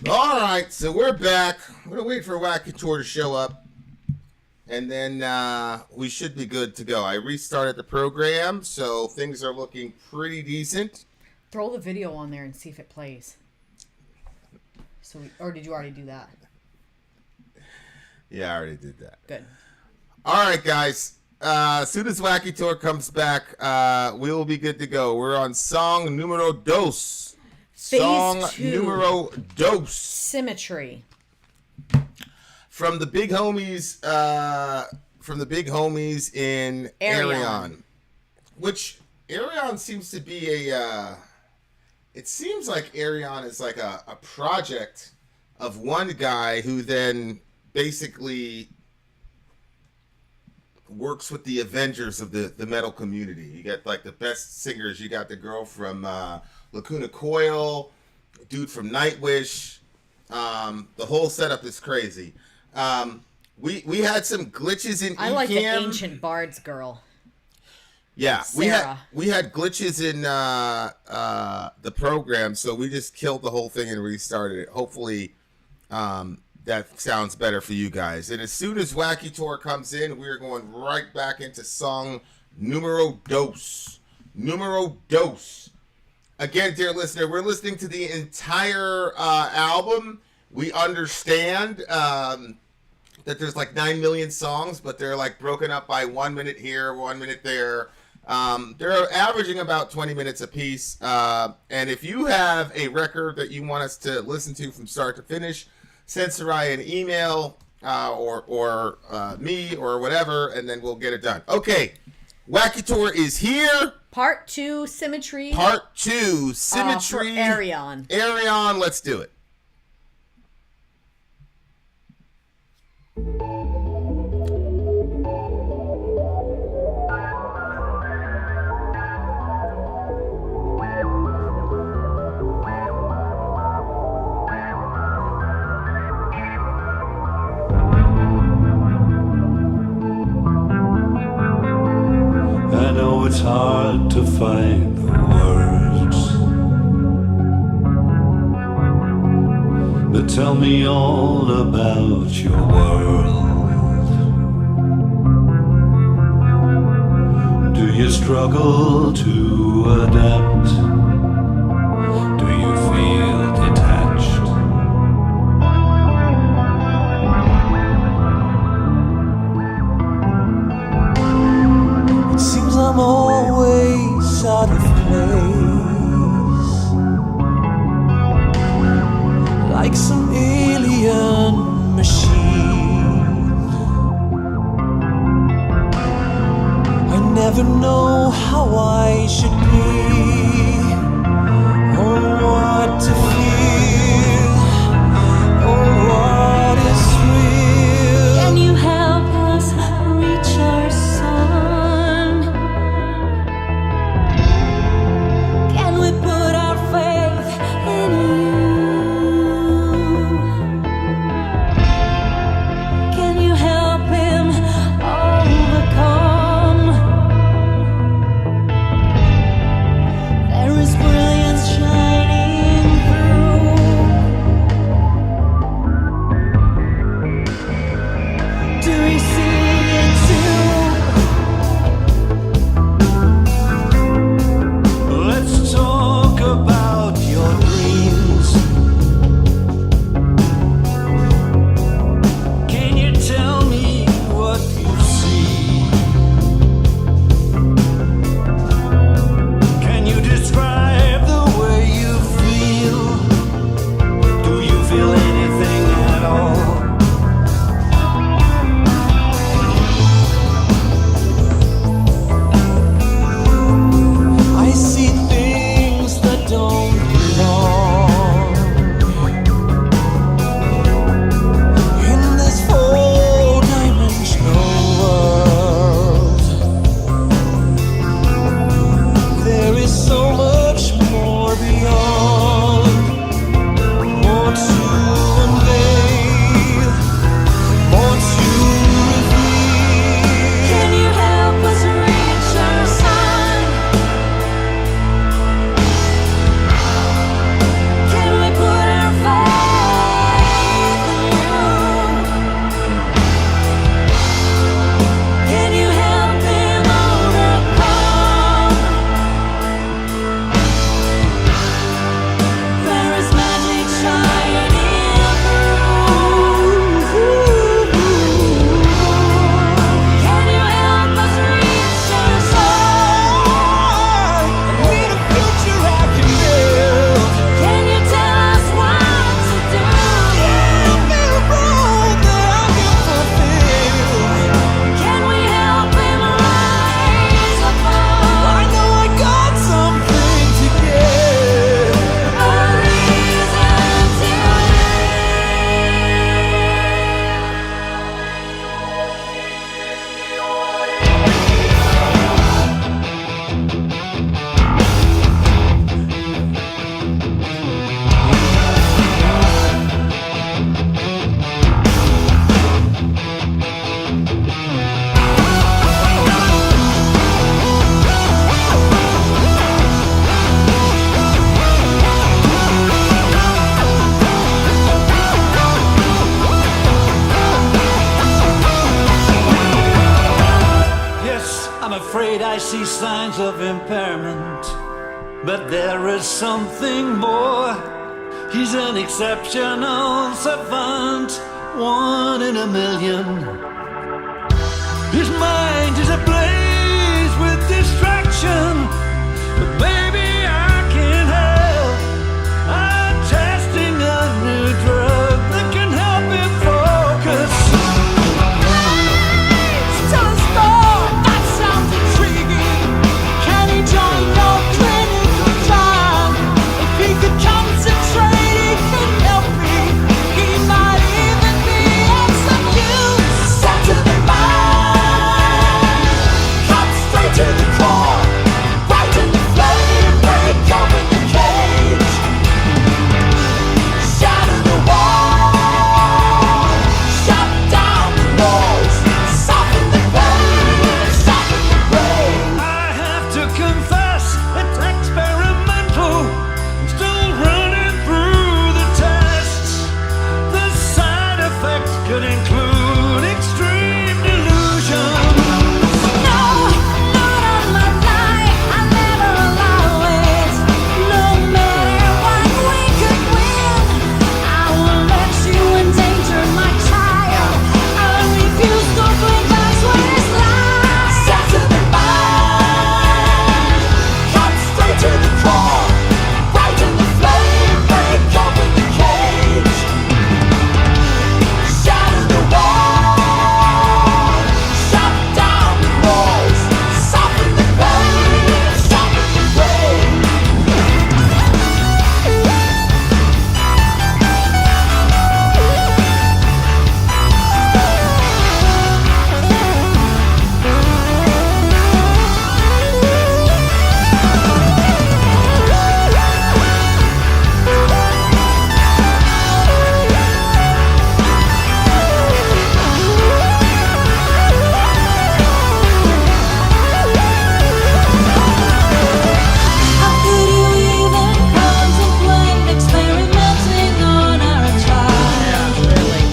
All right, so we're back. We're gonna wait for Wacky Tour to show up, and then we should be good to go. I restarted the program, so things are looking pretty decent. Throw the video on there and see if it plays. Or did you already do that? Yeah, I already did that. Good. All right, guys. As soon as Wacky Tour comes back, we will be good to go. We're on song numero dos. Song numero dos. Symmetry. From the big homies, in Ayreon. Which Ayreon seems to be it seems like Ayreon is like a project of one guy who then basically works with the Avengers of the metal community. You got like the best singers. You got the girl from Lacuna Coil, dude from Nightwish. The whole setup is crazy. We had some glitches in I like the Ancient Bards girl. Yeah, Sarah. we had glitches in the program, so we just killed the whole thing and restarted it. Hopefully, that sounds better for you guys. And as soon as Wacky Tour comes in, we're going right back into song numero dos. Numero dos. Again, dear listener, we're listening to the entire album. We understand that there's like 9 million songs, but they're like broken up by 1 minute here, 1 minute there. They're averaging about 20 minutes a piece. And if you have a record that you want us to listen to from start to finish, send Sarai an email or me or whatever, and then we'll get it done. Okay, Wacky Tour is here. Part 2, Symmetry. Part 2, Symmetry. For Ayreon. Ayreon, let's do it. It's hard to find the words, but tell me all about your world. Do you struggle to adapt? Do you feel detached? It seems I'm always out of place, like some alien machine. I never know how I should be, or what to feel, or what is real. Can you help us reach our sun? Can we put our faith in you? Can you help him overcome signs of impairment, but there is something more. He's an exceptional savant, one in a million. His mind is ablaze with distraction, but baby, I can't help. I'm testing a new drug that can help him focus. Tell a store, that sounds intriguing. Can he join your clinical trial? If he could concentrate, he could help me. He might even be of some use. Step to the mind, cut straight to the core. Right in the flame, break open the cage. Shatter the wall, shut down the noise. Soften the pain, soften the brain. I have to confess, it's experimental. I'm still running through the tests. The side effects could include extreme delusions. No, not on my life. I never allow it. No matter what, we could win. I won't let you endanger my child. I refuse to blink eyes when it's lies. Step to the mind, cut straight to the core. Right in the flame, break open the cage. Shatter the wall, shut down the noise. Soften the pain, soften the brain. How could you even contemplate experimenting on our child? Really.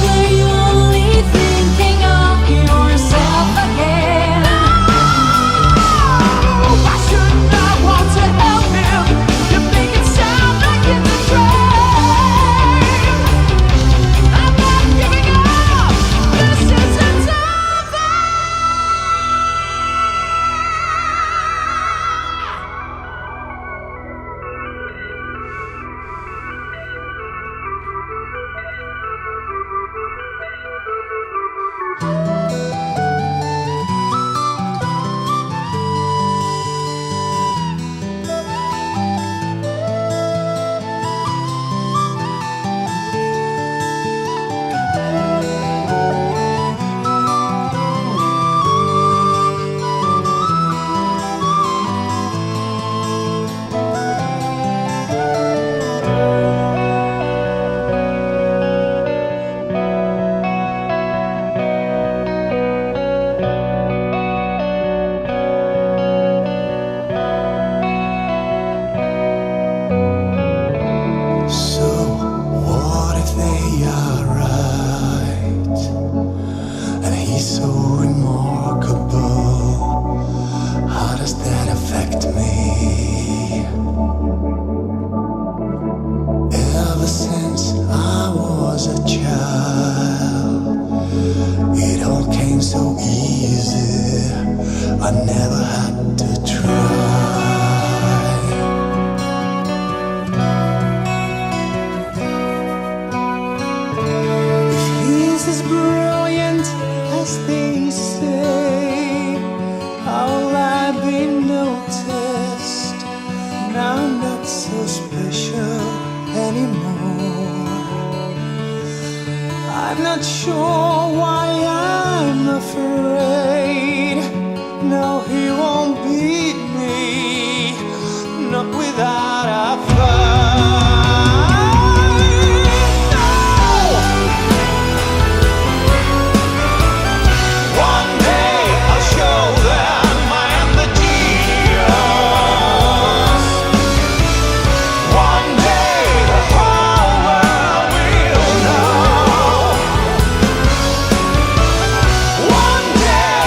Were you only thinking of yourself again? Why shouldn't I want to help him? You make it sound like it's a dream. I'm not giving up. This isn't over. So, what if they are right? And he's so remarkable. How does that affect me? Ever since I was a child, it all came so easy. I never had to try. If he's as brilliant as they say, how will I be noticed? Now I'm not so special anymore. I'm not sure why I'm afraid. No, he won't beat me, not without a fight. No! One day I'll show them I am the genius. One day the whole world will know. One day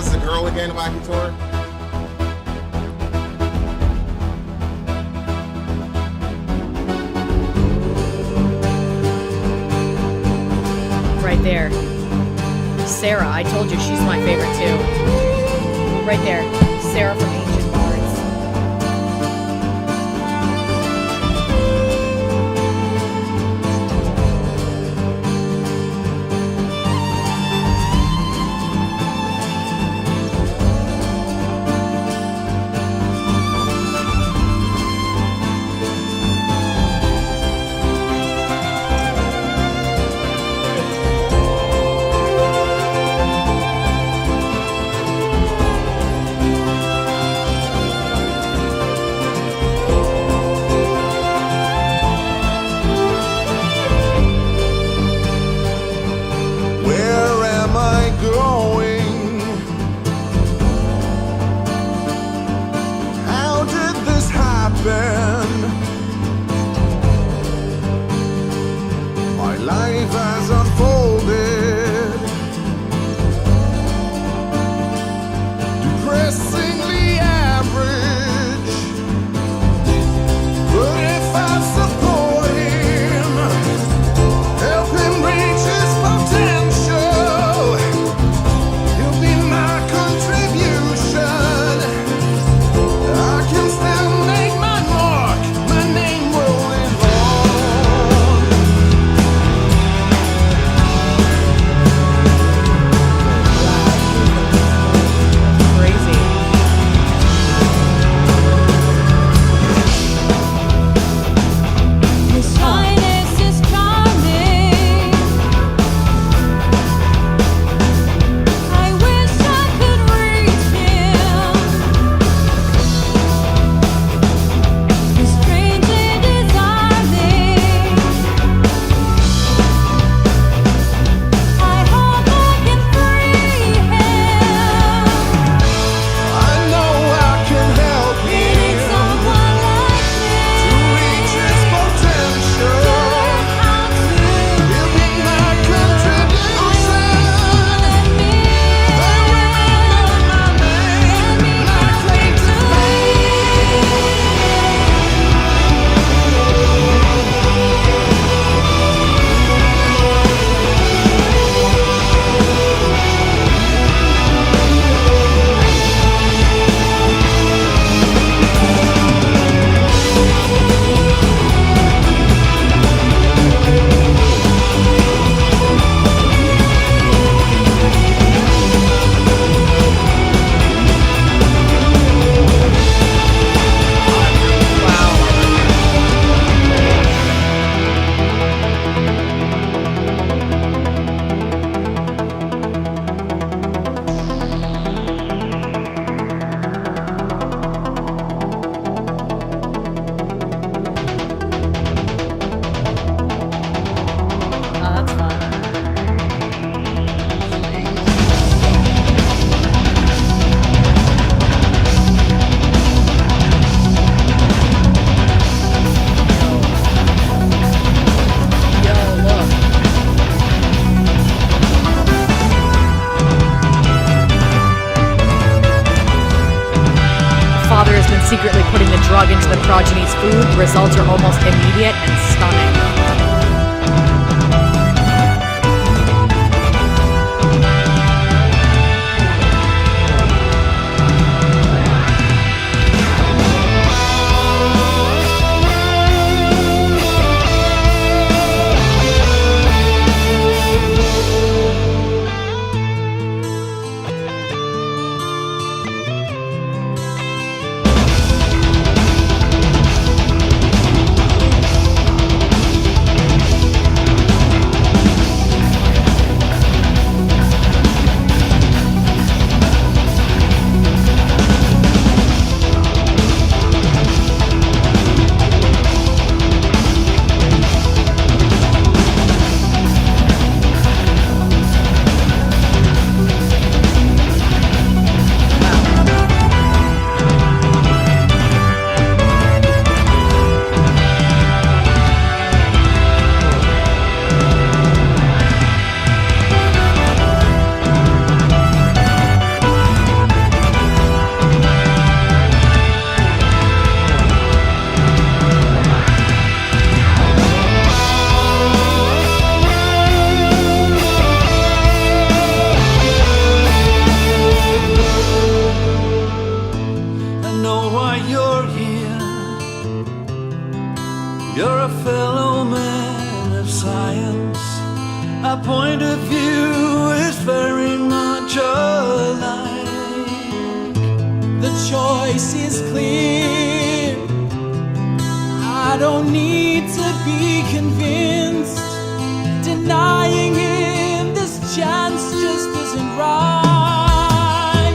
Sarah's the girl again, Wacky Tour? Right there. Sarah, I told you she's my favorite too. Right there. Sarah from Ancient Bards. Where am I going? How did this happen? My life has unfolded, depressingly average. But if I support him, help him reach his potential, he'll be my contribution. I can still make my mark, my name will live on. Crazy. His Highness is charming. I wish I could reach him. He's strangely disarming. I hope I can free him. I know I can help Needing him someone like to reach his potential. He'll be my contribution. They remember my name, my claim to Oh, that's fun. Yo, look. Father has been secretly putting the drug into the progeny's food. The results are almost immediate and stunning. right.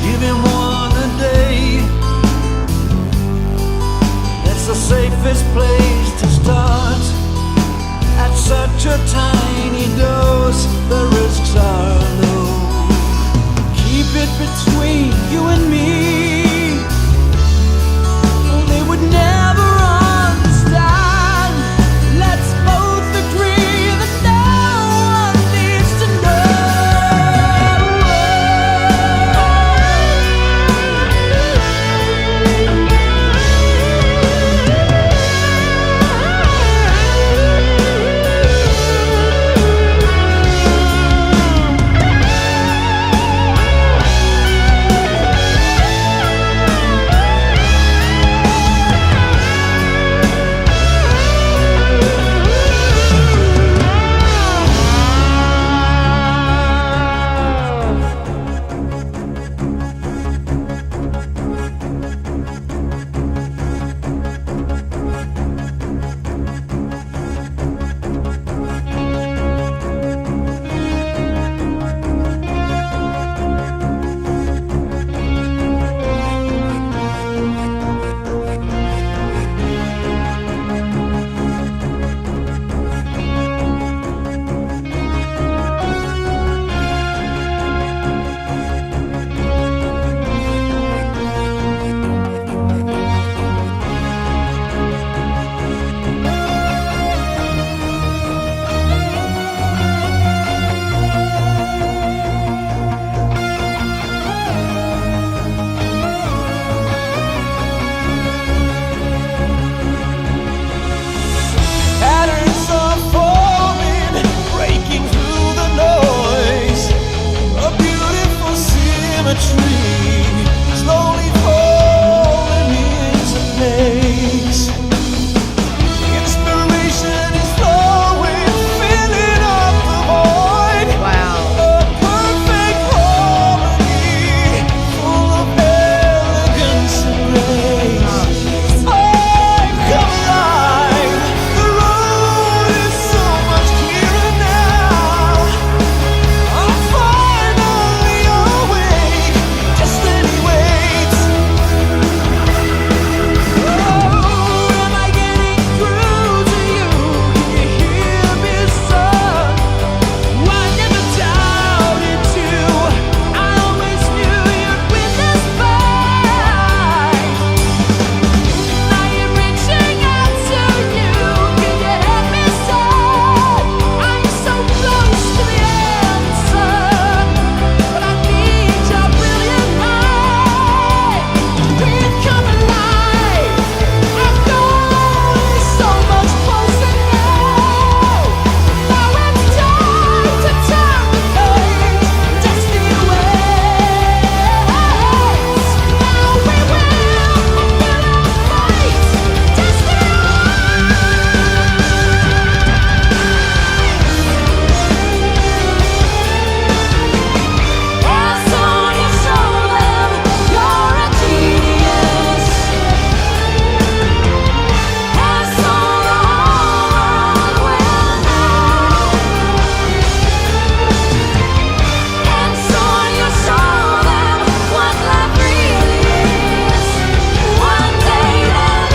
Give him one a day. That's the safest place to start. At such a tiny dose, the risks are low. Keep it between you and me. They would never understand. Let's both agree that no one needs to patterns are forming, breaking through the noise. A beautiful symmetry, slowly falling into place. Inspiration is flowing, filling up the void. Wow. A perfect harmony, full of elegance and grace. Time come alive. The road is so much clearer now. I'm finally awake. Destiny waits. Oh, am I getting through to you? Can you hear me, son? I never doubted you. I always knew you'd win this fight. Now you're reaching out to you. Can you help me, son? I'm so close to the answer, but I need your brilliant mind. We've come alive. Our goal is so much closer now. Now it's time to turn the page. Destiny waits. Now we will fulfill our fate. Destiny Pass on, you show them you're a genius. Pass on the whole world now. And so you show them what life really is. One day they'll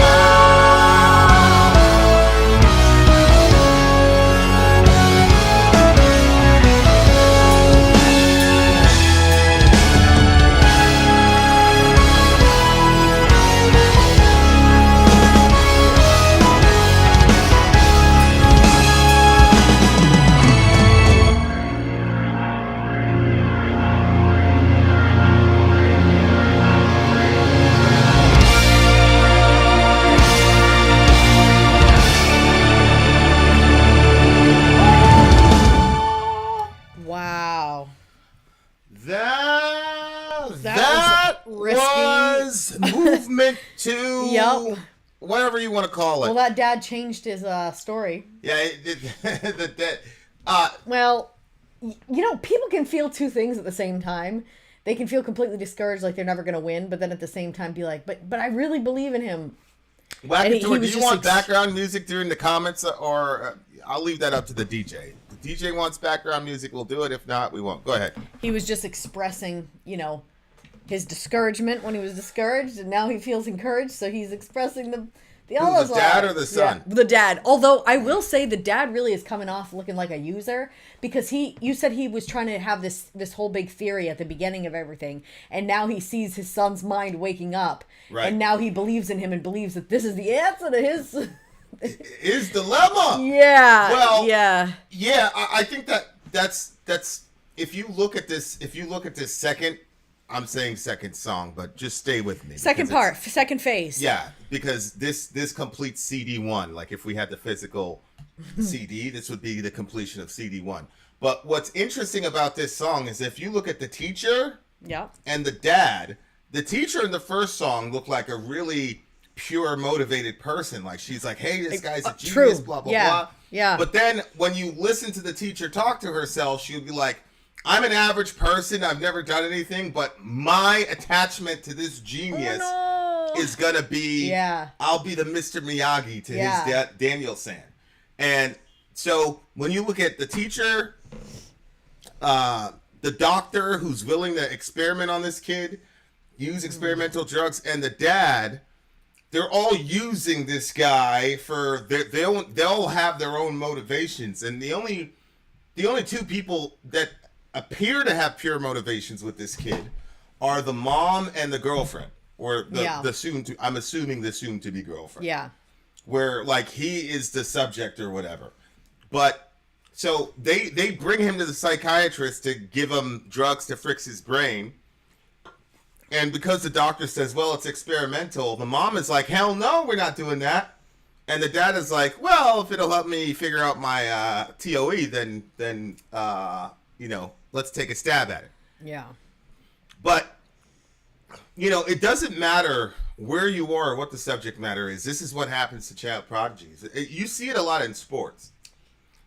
Wow. That was was movement to Yup. whatever you want to call it. Well, that dad changed his story. Yeah, Well, you know, people can feel two things at the same time. They can feel completely discouraged, like they're never going to win, but then at the same time be like, but I really believe in him. Wacky And he Tour, do was you just want background music during the comments, or I'll leave that up to the DJ. DJ wants background music, we'll do it. If not, we won't. Go ahead. He was just expressing, his discouragement when he was discouraged, and now he feels encouraged, so he's expressing the Who's the dad or the son? Yeah, the dad. Although I will say the dad really is coming off looking like a user, because you said he was trying to have this whole big theory at the beginning of everything, and now he sees his son's mind waking up, right. And now he believes in him and believes that this is the answer to his dilemma. Yeah. Well, yeah. I think that's if you look at this second, I'm saying second song, but just stay with me. Second phase. Yeah, because this completes CD 1. Like if we had the physical CD, this would be the completion of CD 1. But what's interesting about this song is if you look at the teacher and the dad, the teacher in the first song looked like a really pure, motivated person. Like she's like, hey, this guy's a genius, blah, blah, blah. Yeah. But then when you listen to the teacher talk to herself, she would be like, I'm an average person. I've never done anything, but my attachment to this genius is going to be, I'll be the Mr. Miyagi to his Daniel-san. And so when you look at the teacher, the doctor who's willing to experiment on this kid, use experimental drugs, and the dad, they're all using this guy for they'll have their own motivations. And the only two people that appear to have pure motivations with this kid are the mom and the girlfriend, or the soon to be girlfriend. Yeah. Where like he is the subject or whatever. But so they bring him to the psychiatrist to give him drugs to fix his brain. And because the doctor says, well, it's experimental, the mom is like, hell no, we're not doing that. And the dad is like, well, if it'll help me figure out my TOE, then let's take a stab at it. Yeah. But, it doesn't matter where you are or what the subject matter is. This is what happens to child prodigies. You see it a lot in sports.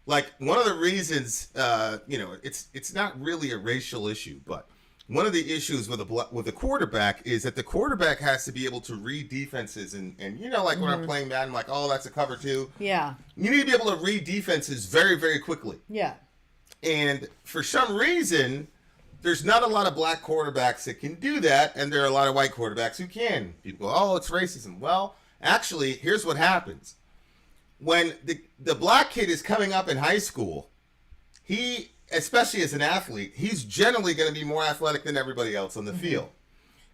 Like, one of the reasons, it's not really a racial issue, but one of the issues with a quarterback is that the quarterback has to be able to read defenses. And like when I'm playing Madden, like, oh, that's a cover 2. Yeah. You need to be able to read defenses very, very quickly. Yeah. And for some reason, there's not a lot of black quarterbacks that can do that, and there are a lot of white quarterbacks who can. People go, oh, it's racism. Well, actually, here's what happens. When the black kid is coming up in high school, he, especially as an athlete, he's generally going to be more athletic than everybody else on the field.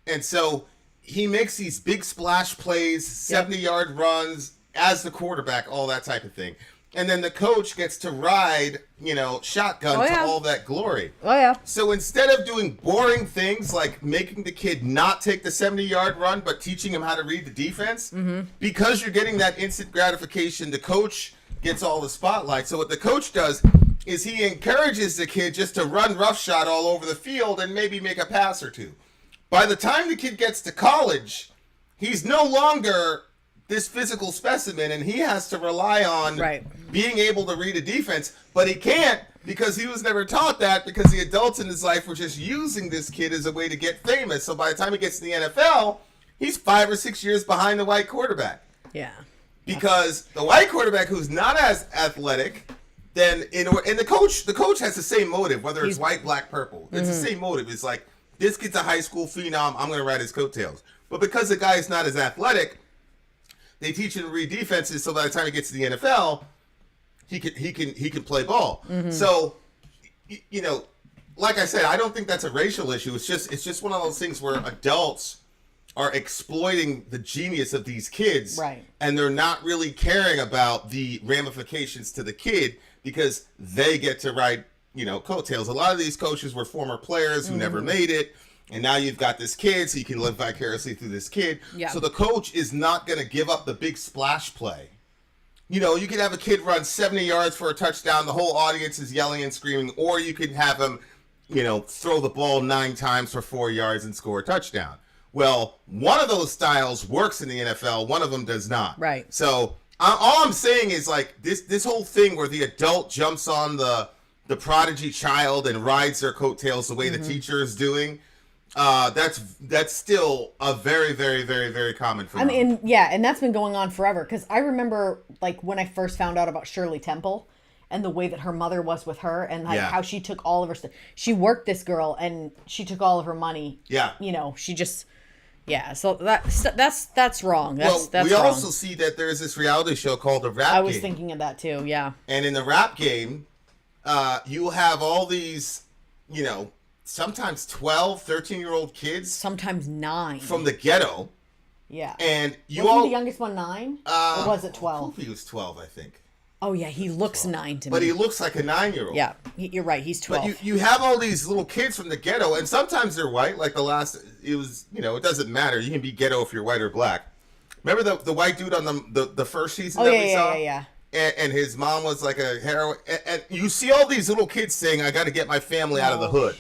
And so he makes these big splash plays, 70-yard runs as the quarterback, all that type of thing. And then the coach gets to ride, shotgun to all that glory. Oh, yeah. So instead of doing boring things like making the kid not take the 70-yard run, but teaching him how to read the defense, because you're getting that instant gratification, the coach gets all the spotlight. So what the coach does is he encourages the kid just to run roughshod all over the field and maybe make a pass or two. By the time the kid gets to college, he's no longer this physical specimen, and he has to rely on being able to read a defense, but he can't because he was never taught that, because the adults in his life were just using this kid as a way to get famous. So by the time he gets to the NFL, he's 5 or 6 years behind the white quarterback. Yeah. Because the white quarterback who's not as athletic, then the coach has the same motive, whether it's white, black, purple. It's the same motive. It's like, this kid's a high school phenom, I'm going to ride his coattails. But because the guy is not as athletic, they teach him to read defenses, so by the time he gets to the NFL, he can play ball. So, like I said, I don't think that's a racial issue. It's just one of those things where adults are exploiting the genius of these kids, and they're not really caring about the ramifications to the kid because they get to ride, coattails. A lot of these coaches were former players who never made it. And now you've got this kid, so you can live vicariously through this kid. Yeah. So the coach is not going to give up the big splash play. You can have a kid run 70 yards for a touchdown. The whole audience is yelling and screaming. Or you can have him, throw the ball 9 times for 4 yards and score a touchdown. Well, one of those styles works in the NFL. One of them does not. Right. So all I'm saying is, like, this whole thing where the adult jumps on the prodigy child and rides their coattails the way the teacher is doing, that's still a very, very, very, very common phenomenon. And that's been going on forever. Because I remember, like, when I first found out about Shirley Temple, and the way that her mother was with her, and like Yeah. how she took all of her stuff. She worked this girl, and she took all of her money. Yeah. You know, she just. Yeah, so that's wrong. That's we wrong. also see that there's this reality show called The Rap I was Game. thinking of that too. Yeah. And in the rap game, you have all these, you know, sometimes 12, 13-year-old kids Sometimes 9. from the ghetto. Yeah. And you Wasn't all... the youngest one 9? Or was it 12? He was 12, I think. Oh yeah, he looks 9 to me. But he looks like a 9-year-old. Yeah, you're right. He's 12. But you have all these little kids from the ghetto, and sometimes they're white. Like it was, you know, it doesn't matter. You can be ghetto if you're white or black. Remember the white dude on the first season that we saw? Yeah. And his mom was like a heroin. And you see all these little kids saying, "I got to get my family out of the hood."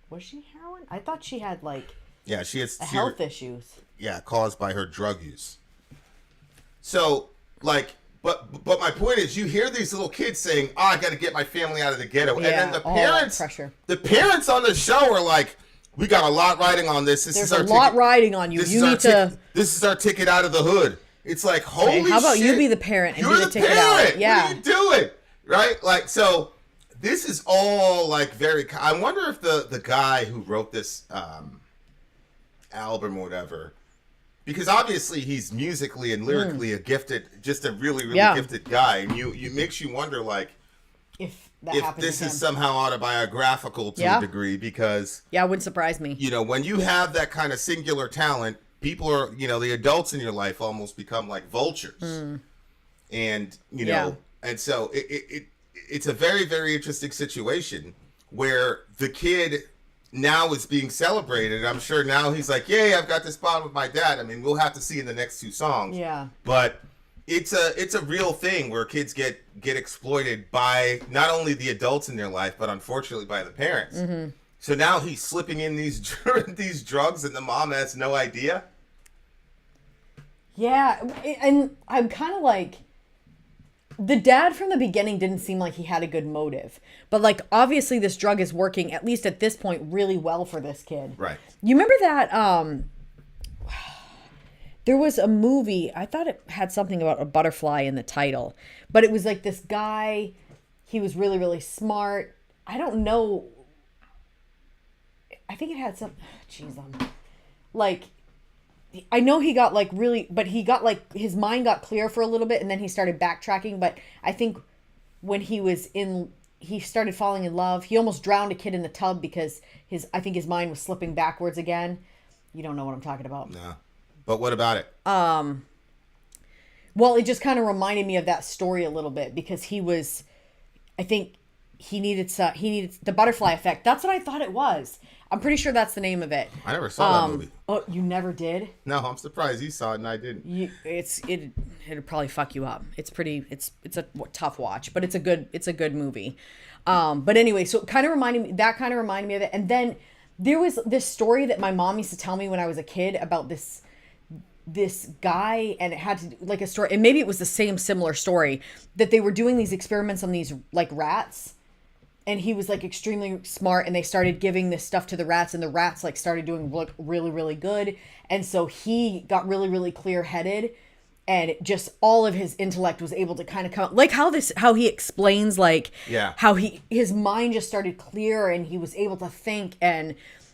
Was she heroin? I thought she had like Yeah, she had health issues. Yeah, caused by her drug use. So, like, but my point is, you hear these little kids saying, "Oh, I got to get my family out of the ghetto," and then the all that parents, pressure. the parents on the show are like, "We got a lot riding on this. There's a lot riding on you. You need to. This is our ticket out of the hood." It's like, holy shit. How about you be the parent and You're be the ticket parent. out? Yeah. What are you doing? Right? Like, so this is all like very. I wonder if the guy who wrote this album or whatever, because obviously he's musically and lyrically a gifted, just a really gifted guy, and you makes you wonder like If that if happened this to him. is somehow autobiographical to a degree, because Yeah, it wouldn't surprise me. you know, when you have that kind of singular talent, people are, you know, the adults in your life almost become like vultures. And, you know, and so it's a very, very interesting situation where the kid now is being celebrated. I'm sure now he's like, yay, I've got this bond with my dad. I mean, we'll have to see in the next 2 songs. Yeah. But it's a real thing where kids get exploited by not only the adults in their life, but unfortunately by the parents. Mm-hmm. So now he's slipping in these these drugs, and the mom has no idea. Yeah, and I'm kind of like, the dad from the beginning didn't seem like he had a good motive. But like, obviously this drug is working, at least at this point, really well for this kid. Right. You remember that, there was a movie, I thought it had something about a butterfly in the title, but it was like this guy, he was really, really smart. I don't know. I think it had some, like, I know he got like really, but he got like, his mind got clear for a little bit and then he started backtracking. But I think when he started falling in love, he almost drowned a kid in the tub because I think his mind was slipping backwards again. You don't know what I'm talking about. No. But what about it? Well, it just kind of reminded me of that story a little bit because I think he needed the butterfly effect. That's what I thought it was. I'm pretty sure that's the name of it. I never saw that movie. Oh, you never did? No, I'm surprised you saw it and I didn't. It'd probably fuck you up. It's a tough watch, but it's a good movie. But anyway, so it kind of reminded me of it. And then there was this story that my mom used to tell me when I was a kid about this guy, and it had to like a story, and maybe it was the same similar story, that they were doing these experiments on these like rats. And he was like extremely smart, and they started giving this stuff to the rats, and the rats like started doing really, really good. And so he got really, really clear headed, and just all of his intellect was able to kind of come like how he explains like how his mind just started clear and he was able to think. And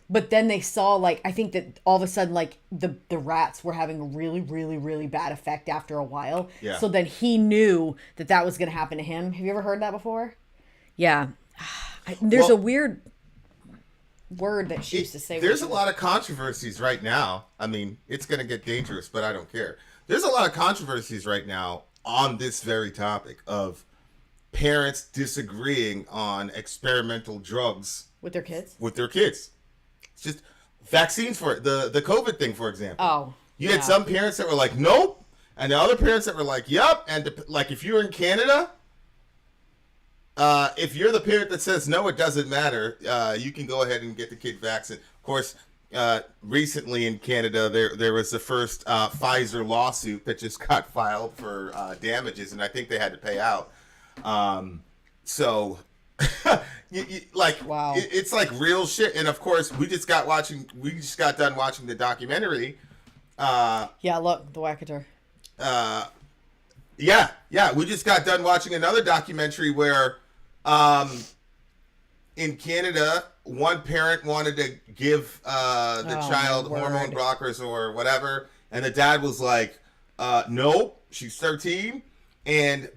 but then they saw like, I think that all of a sudden like the rats were having a really, really, really bad effect after a while. Yeah. So then he knew that was going to happen to him. Have you ever heard that before? Yeah. There's a weird word that she used to say. There's a lot of controversies right now. I mean, it's going to get dangerous, but I don't care. There's a lot of controversies right now on this very topic of parents disagreeing on experimental drugs with their kids. It's just vaccines for it. The COVID thing, for example. Oh. You had some parents that were like, nope. And the other parents that were like, yep. And like, if you're in Canada, if you're the parent that says, no, it doesn't matter, you can go ahead and get the kid vaccinated. Of course, recently in Canada, there was the first Pfizer lawsuit that just got filed for damages, and I think they had to pay out. So, wow. It's like real shit. And of course, we just got done watching the documentary. Yeah, look, the Wackator. Yeah, yeah. We just got done watching another documentary where, in Canada, one parent wanted to give the Oh, child my hormone word. blockers or whatever, and the dad was like, "Nope, she's 13," and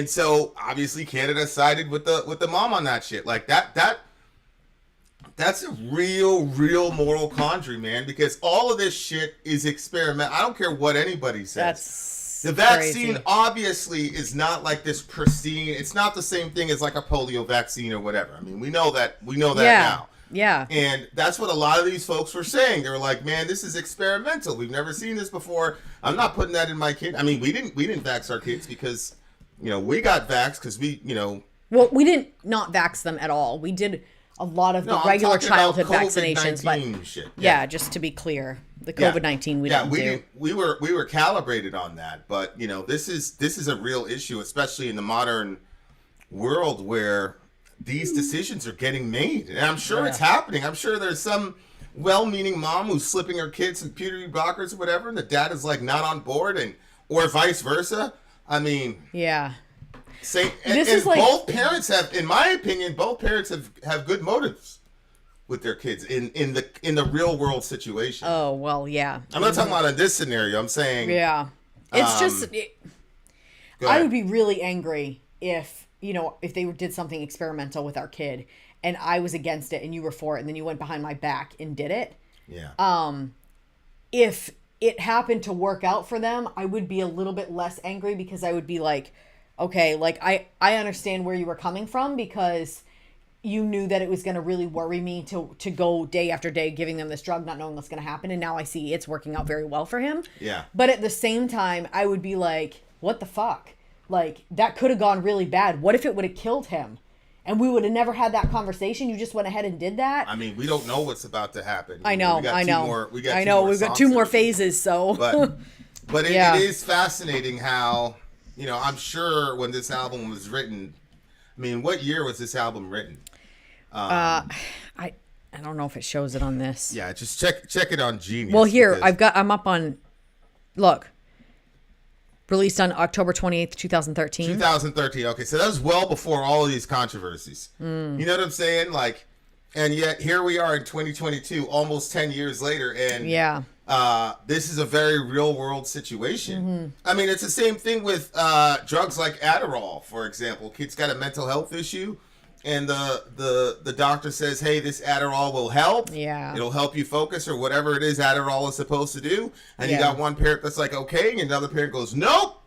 so obviously Canada sided with the mom on that shit. Like that's a real moral quandary, man, because all of this shit is experiment. I don't care what anybody says. That's The vaccine crazy. obviously is not like this pristine. It's not the same thing as like a polio vaccine or whatever. I mean, we know that now. Yeah. And that's what a lot of these folks were saying. They were like, "Man, this is experimental. We've never seen this before. I'm not putting that in my kid." I mean, we didn't vax our kids because, we got vaxxed because Well, we didn't not vax them at all. We did a lot of the I'm regular talking about childhood vaccinations, but COVID-19 shit. yeah, just to be clear, the Yeah. COVID-19 we yeah, didn't we do. didn't, we were calibrated on that, but this is a real issue, especially in the modern world where these decisions are getting made, and I'm sure it's happening. I'm sure there's some well-meaning mom who's slipping her kids some puberty blockers or whatever, and the dad is like not on board, or vice versa. I mean, Yeah. and This is like- both parents have, in my opinion, have good motives with their kids in the real world situation. Oh, well, yeah. I'm not talking about in this scenario. I'm saying, Yeah. It's just, go I ahead. would be really angry if they did something experimental with our kid and I was against it and you were for it and then you went behind my back and did it. Yeah. If it happened to work out for them, I would be a little bit less angry because I would be like, okay, like I understand where you were coming from because you knew that it was going to really worry me to go day after day giving them this drug, not knowing what's going to happen. And now I see it's working out very well for him. Yeah. But at the same time, I would be like, what the fuck? Like, that could have gone really bad. What if it would have killed him? And we would have never had that conversation. You just went ahead and did that. I mean, we don't know what's about to happen. I know. We've got We've got 2 more songs. phases, so. But it, Yeah. it is fascinating how, I'm sure when this album was written, I mean, what year was this album written? I don't know if it shows it on this. Yeah, just check it on Genius. Well, here, because- I'm up on, look. Released on October 28th, 2013. 2013. Okay, so that was well before all of these controversies. You know what I'm saying? Like, and yet here we are in 2022, almost 10 years later, and Yeah. this is a very real world situation. I mean, it's the same thing with drugs like Adderall, for example. Kid's got a mental health issue, and the doctor says, "Hey, this Adderall will help. Yeah. It'll help you focus or whatever it is Adderall is supposed to do." And you Yeah. got one parent that's like, "Okay," and another parent goes, "Nope."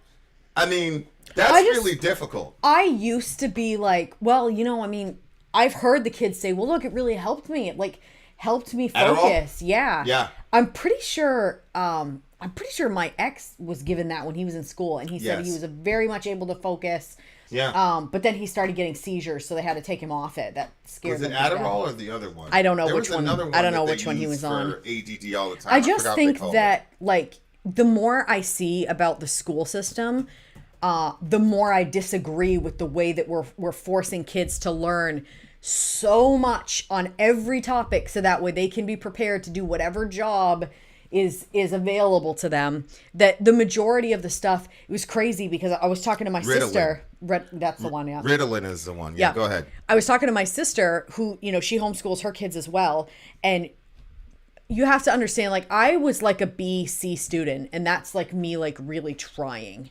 I mean, that's I just- really difficult. I used to be like, well, I mean, I've heard the kids say, well, look, it really helped me. It like helped me Adderall? focus. Yeah. Yeah. I'm pretty sure my ex was given that when he was in school and he said he Yes. was very much able to focus. Yeah. But then he started getting seizures, so they had to take him off it. That scared Was it them to death. Adderall or the other one? I don't know There which was one. another I don't that know they which one he used was on. for ADD all the time. I just forgot what they think called that it. like the more I see about the school system, the more I disagree with the way that we're forcing kids to learn so much on every topic so that way they can be prepared to do whatever job is available to them. That the majority of the stuff, it was crazy because I was talking to my Ritalin. sister. That's the one, yeah. Ritalin is the one. Yeah, go ahead. I was talking to my sister who, she homeschools her kids as well. And you have to understand, like, I was like a B, C student. And that's like me, like, really trying.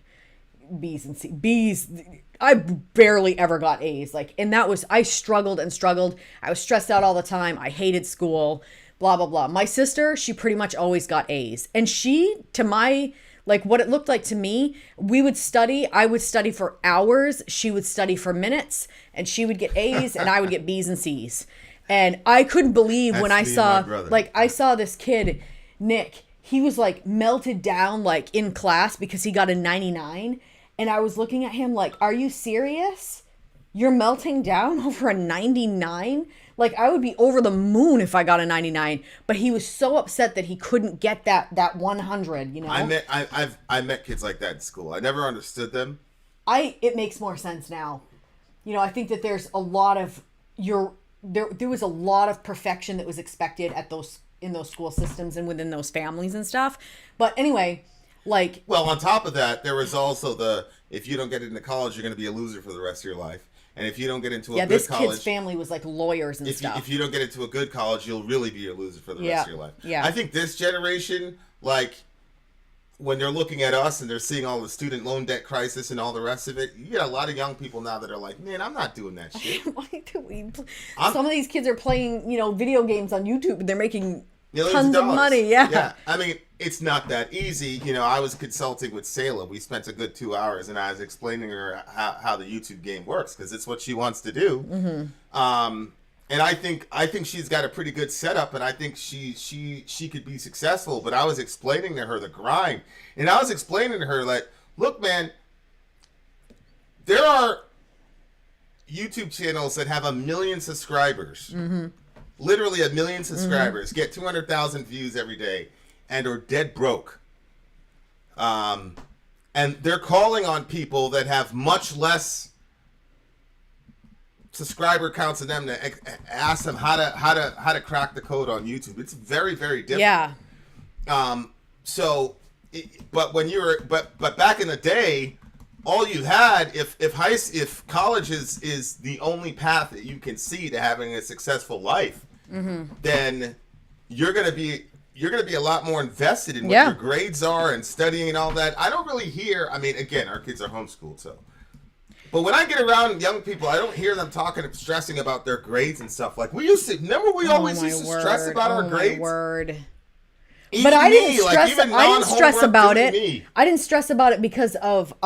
B's and C. B's, I barely ever got A's. Like, and I struggled and struggled. I was stressed out all the time. I hated school, blah, blah, blah. My sister, she pretty much always got A's. And she, to my, like, what it looked like to me, we would study. I would study for hours. She would study for minutes. And she would get A's and I would get B's and C's. And I couldn't believe when I That's me and my saw, brother. like, I saw this kid, Nick, he was like melted down, like, in class because he got a 99. And I was looking at him like, are you serious? You're melting down over a 99? Like, I would be over the moon if I got a 99. But he was so upset that he couldn't get that 100, I met kids like that in school. I never understood them. It makes more sense now. I think that there's a lot of there was a lot of perfection that was expected in those school systems and within those families and stuff. But anyway, Like, Well, on top of that, there was also the if you don't get into college, you're going to be a loser for the rest of your life. And if you don't get into a good this college, kid's family was like lawyers and stuff. if you don't get into a good college, you'll really be a loser for the rest of your life. Yeah. I think this generation, like, when they're looking at us and they're seeing all the student loan debt crisis and all the rest of it, you get a lot of young people now that are like, man, I'm not doing that shit. Why do we? Some of these kids are playing, video games on YouTube and they're making Millions tons of dollars. money. Yeah. Yeah. I mean, it's not that easy. I was consulting with Sayla. We spent a good 2 hours and I was explaining to her how the YouTube game works because it's what she wants to do. Mm-hmm. And I think she's got a pretty good setup, and I think she could be successful. But I was explaining to her the grind, and I was explaining to her like, look, man, there are YouTube channels that have 1 million subscribers, literally 1 million subscribers, get 200,000 views every day, and are dead broke. And they're calling on people that have much less subscriber counts than them to ask them how to crack the code on YouTube. It's very, very difficult. Yeah. But back in the day, all you had if college is the only path that you can see to having a successful life, then you're gonna be a lot more invested in what your grades are and studying and all that. I don't really hear. I mean, again, our kids are homeschooled, so. But when I get around young people, I don't hear them stressing about their grades and stuff. Like we used to. Remember, we always used to stress about our grades. My word. Even But I me, didn't like, stress. even I didn't stress non-homework about doing it. me. I didn't stress about it because of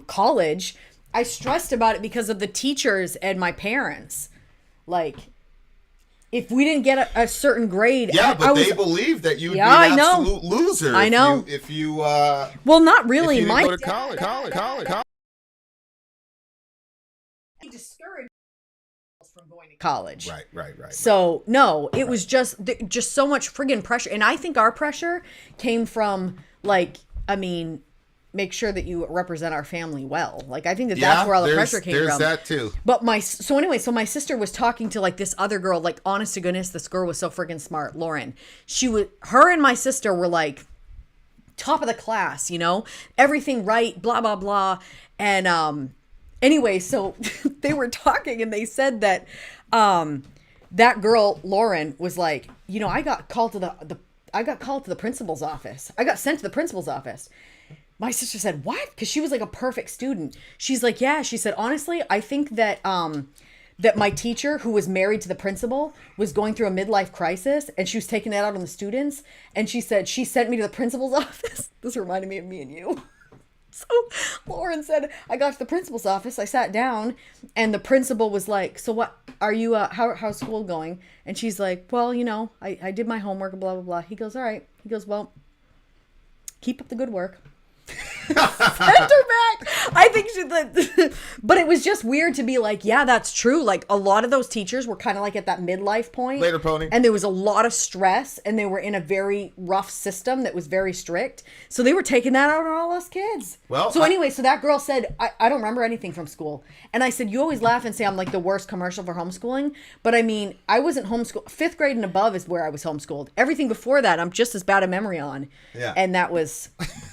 college. I stressed about it because of the teachers and my parents. Like, if we didn't get a certain grade, they believe that you would be an absolute loser. I know. If you well, not really. if you didn't My go to college. discouraged from going to college. Right. So no, it was just so much friggin' pressure, and I think our pressure came from make sure that you represent our family well. Like I think that's where all the pressure came from. There's that too. But my sister was talking to like this other girl. Like honest to goodness, this girl was so friggin' smart, Lauren. Her and my sister were like top of the class, everything right, blah blah blah, and anyway, so they were talking and they said that that girl Lauren was like, I got called to the principal's office. I got sent to the principal's office. My sister said, "What?" Because she was like a perfect student. She's like, "Yeah." She said, "Honestly, I think that that my teacher, who was married to the principal, was going through a midlife crisis, and she was taking that out on the students. And she said she sent me to the principal's office." This reminded me of me and you. So Lauren said, I got to the principal's office. I sat down and the principal was like, "So what are you, how's school going?" And she's like, "Well, I did my homework and blah, blah, blah." He goes, "All right." He goes, "Well, keep up the good work." Sent her back. I think but it was just weird to be like, yeah, that's true. Like a lot of those teachers were kind of like at that midlife point. Later, pony. And there was a lot of stress and they were in a very rough system that was very strict. So they were taking that out on all us kids. Well, so that girl said, I don't remember anything from school. And I said, you always laugh and say I'm like the worst commercial for homeschooling. But I mean, I wasn't homeschooled. 5th grade and above is where I was homeschooled. Everything before that, I'm just as bad a memory on. Yeah. And that was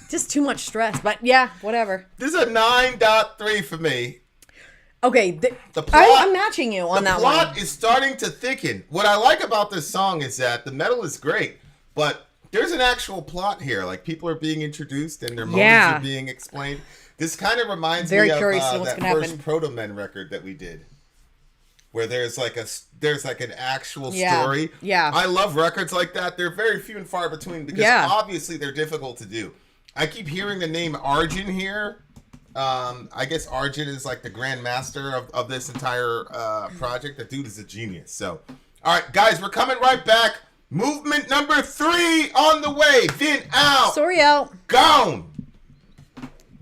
just too much stress. But yeah, whatever. This is a 9.3 for me. Okay, the plot, I'm matching you on that one. The plot is starting to thicken. What I like about this song is that the metal is great, but there's an actual plot here. Like people are being introduced and their motives are being explained. This kind of reminds me of that first Proto Men record that we did, where there's like an actual story. Yeah, I love records like that. They're very few and far between because obviously they're difficult to do. I keep hearing the name Arjun here. I guess Arjun is like the grand master of this entire project. The dude is a genius. So, all right, guys, we're coming right back. Movement number 3 on the way. Vin out. Sori out. Gone.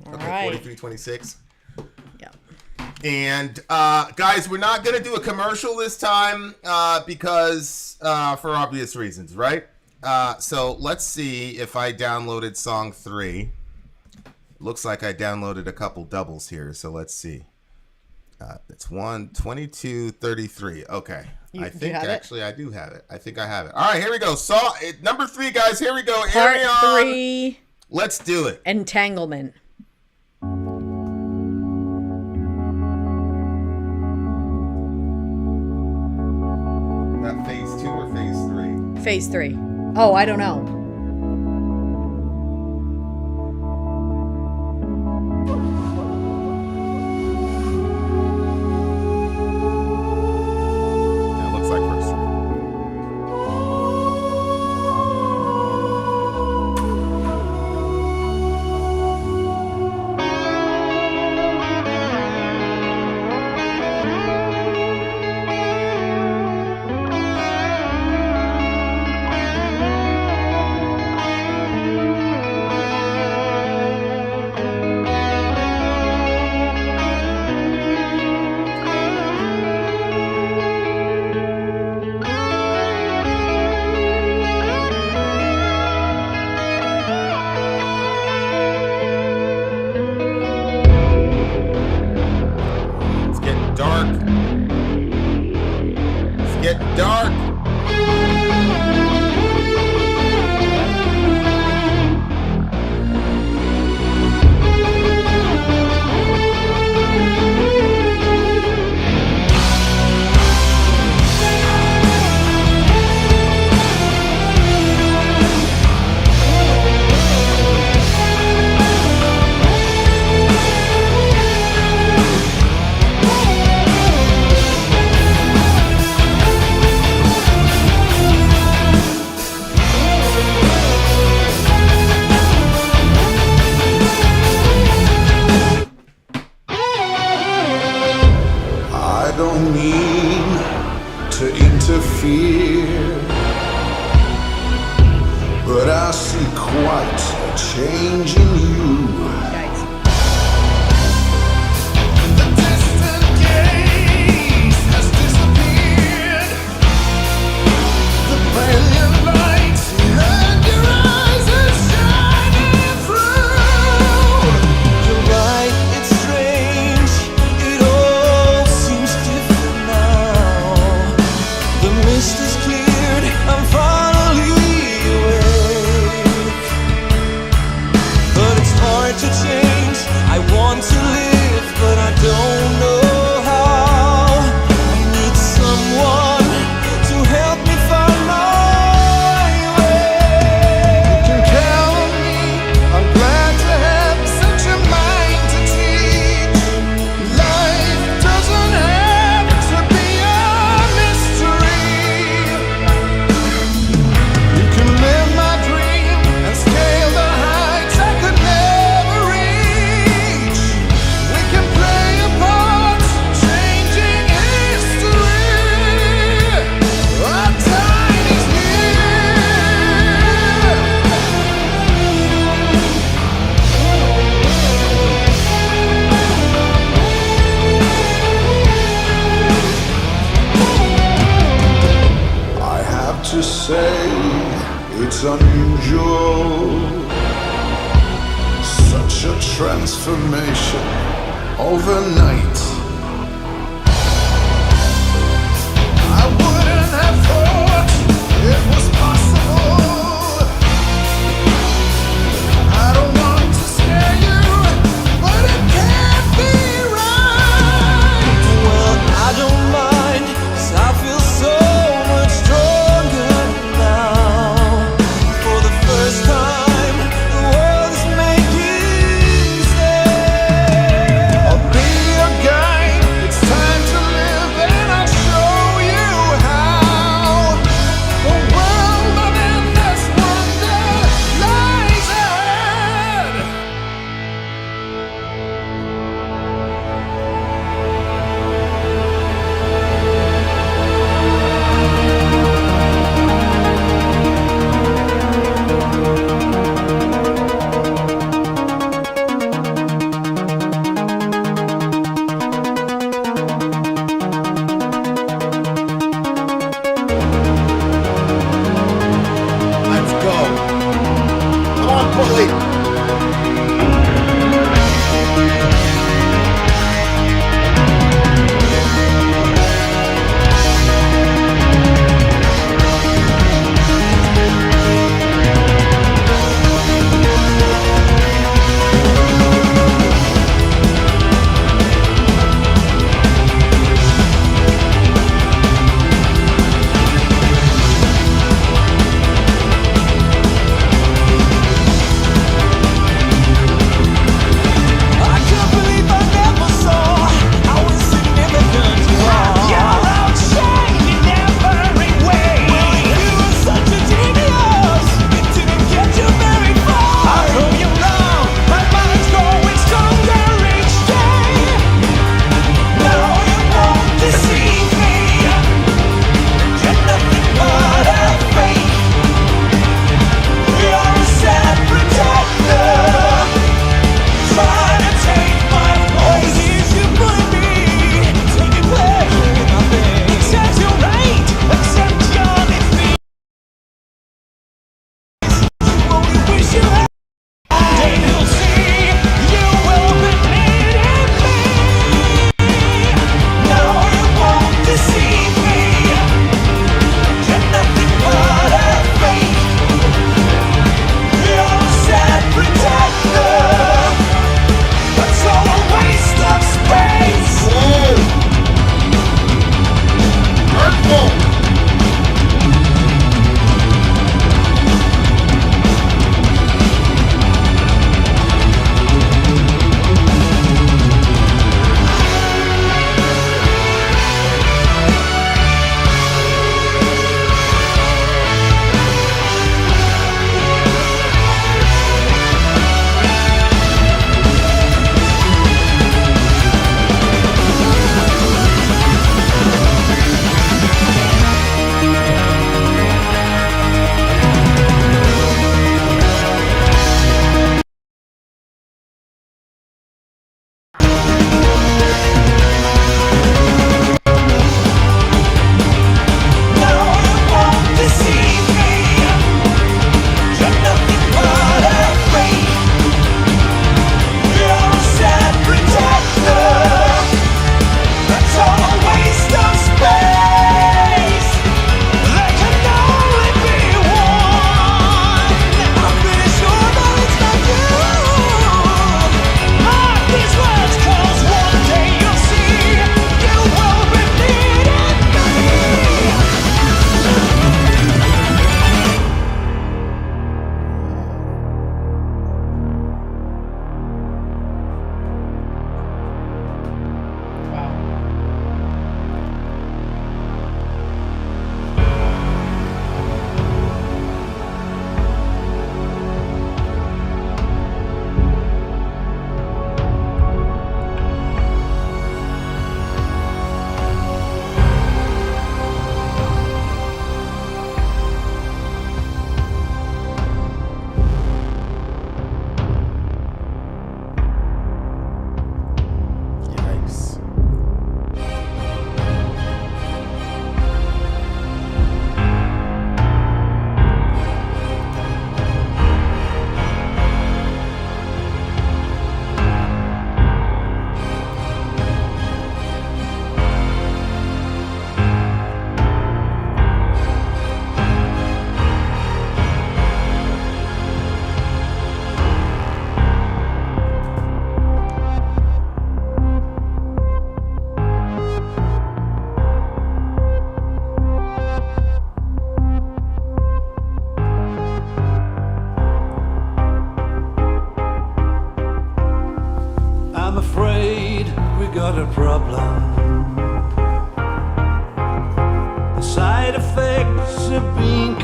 All okay, right. 43.26. Yeah. And guys, we're not gonna do a commercial this time because for obvious reasons, right? So let's see if I downloaded song 3. Looks like I downloaded a couple doubles here, so let's see. It's 1:22:33. Okay. I think actually I do have it. I think I have it. All right, here we go. Number 3, guys. Here we go. Part 3. Let's do it. Entanglement. That phase 2 or phase 3? Phase 3. Oh, I don't know. That looks like first 3. Dark. I don't mean to interfere, but I see quite a change in you. Guys. The distant gaze has disappeared. The brilliant light behind your eyes is shining through. You're right, it's strange. It all seems different now. The mist is cleared. I'm finally awake. But it's hard to change. I want to live, but I don't know how. I need someone to help me find my way. You can count on me. I'm glad to have such a mind to teach. Life doesn't have to be a mystery. You can live my dream and scale the heights I could never reach. We can play a part, changing history. Our time is I have to say, it's unusual. Such a transformation overnight. I wouldn't have thought it was possible. I don't want to scare you, but it can't be right. Well, I don't mind, 'cause I feel so much stronger now. For the first time, the world is making sense. I'll be your guide.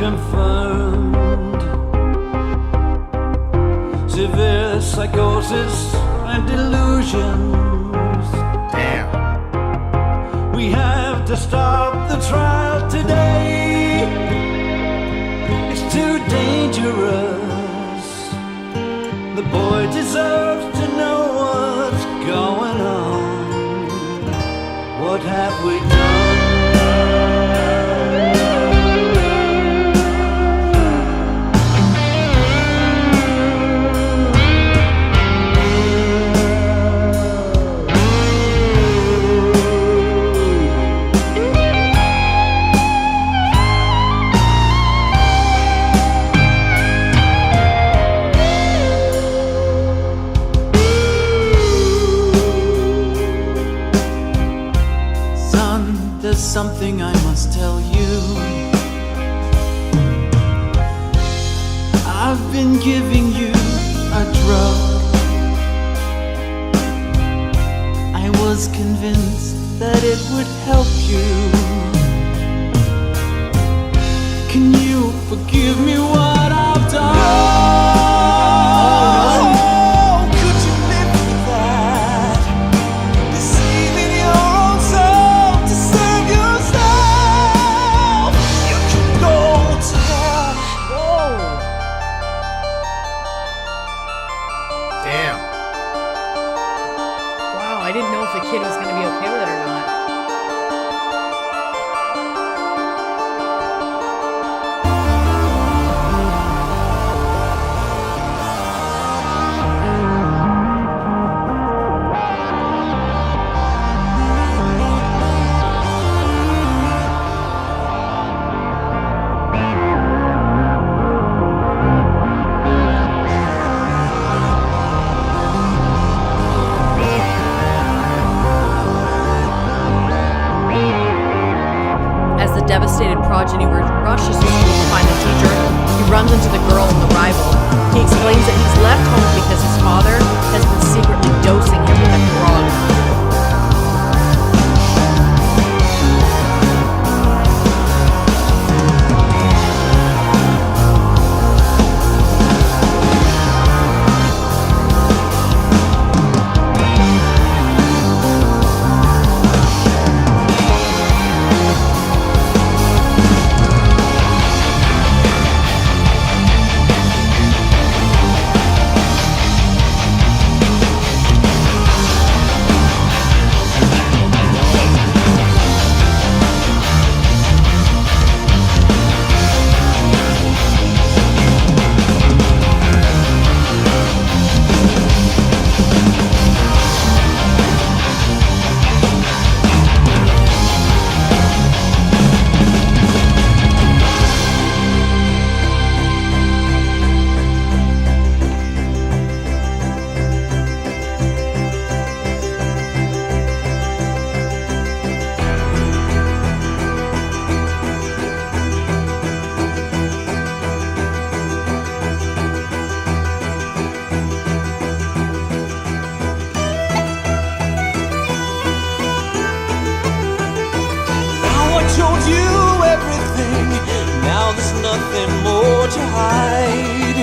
confirmed. Severe psychosis and delusions. Damn. We have to stop the trial today. It's too dangerous. The boy deserves to know what's going on. What have we done? There's something I must tell you. I've been giving you a drug. I was convinced that it would help you. Can you forgive me what I've done? Damn. Wow, I didn't know if the kid was going to be okay with it or not. Devastated progeny rushes to school to find the teacher. He runs into the girl and the rival. He explains that he's left home because his father has been secretly dosing him with a drug. Told you everything. Now there's nothing more to hide.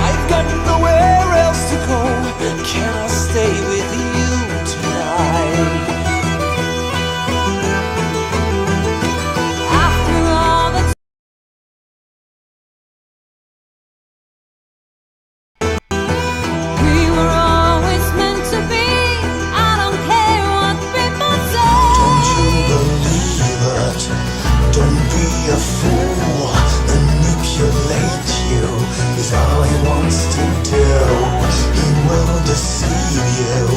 I've got nowhere else to go. Can I stay with you tonight? After all the We were always meant to be. I don't care what people say. Believe it. Don't be a fool. Manipulate you is all he wants to do. He will deceive you.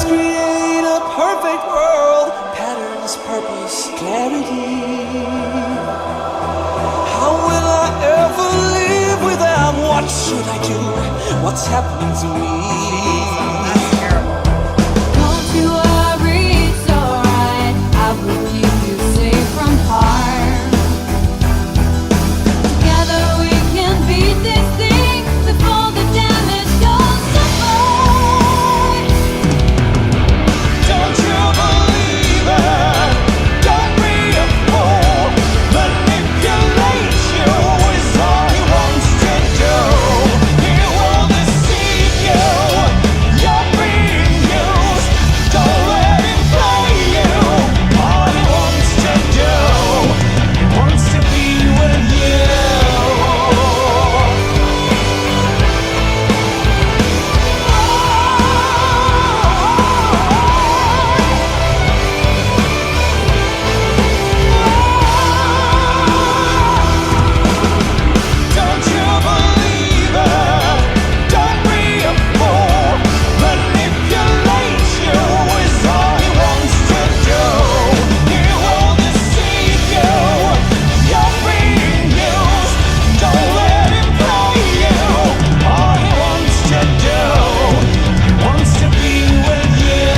Patterns create a perfect world. Patterns, purpose, clarity. How will I ever live without? What should I do? What's happening to me? Don't you worry, it's alright. I will keep you safe from harm. Together we can beat this thing before the damage goes so far. Don't you believe it? Don't be a fool. Manipulate you is all he wants to do. He will deceive you. You're being used. Don't let him play you. All he wants to do, he wants to be with you. Don't you believe it? Don't be a fool. Manipulate you is all he wants to do. He will deceive you. You're being used. Don't let him play you. All he wants to do, he wants to be with you.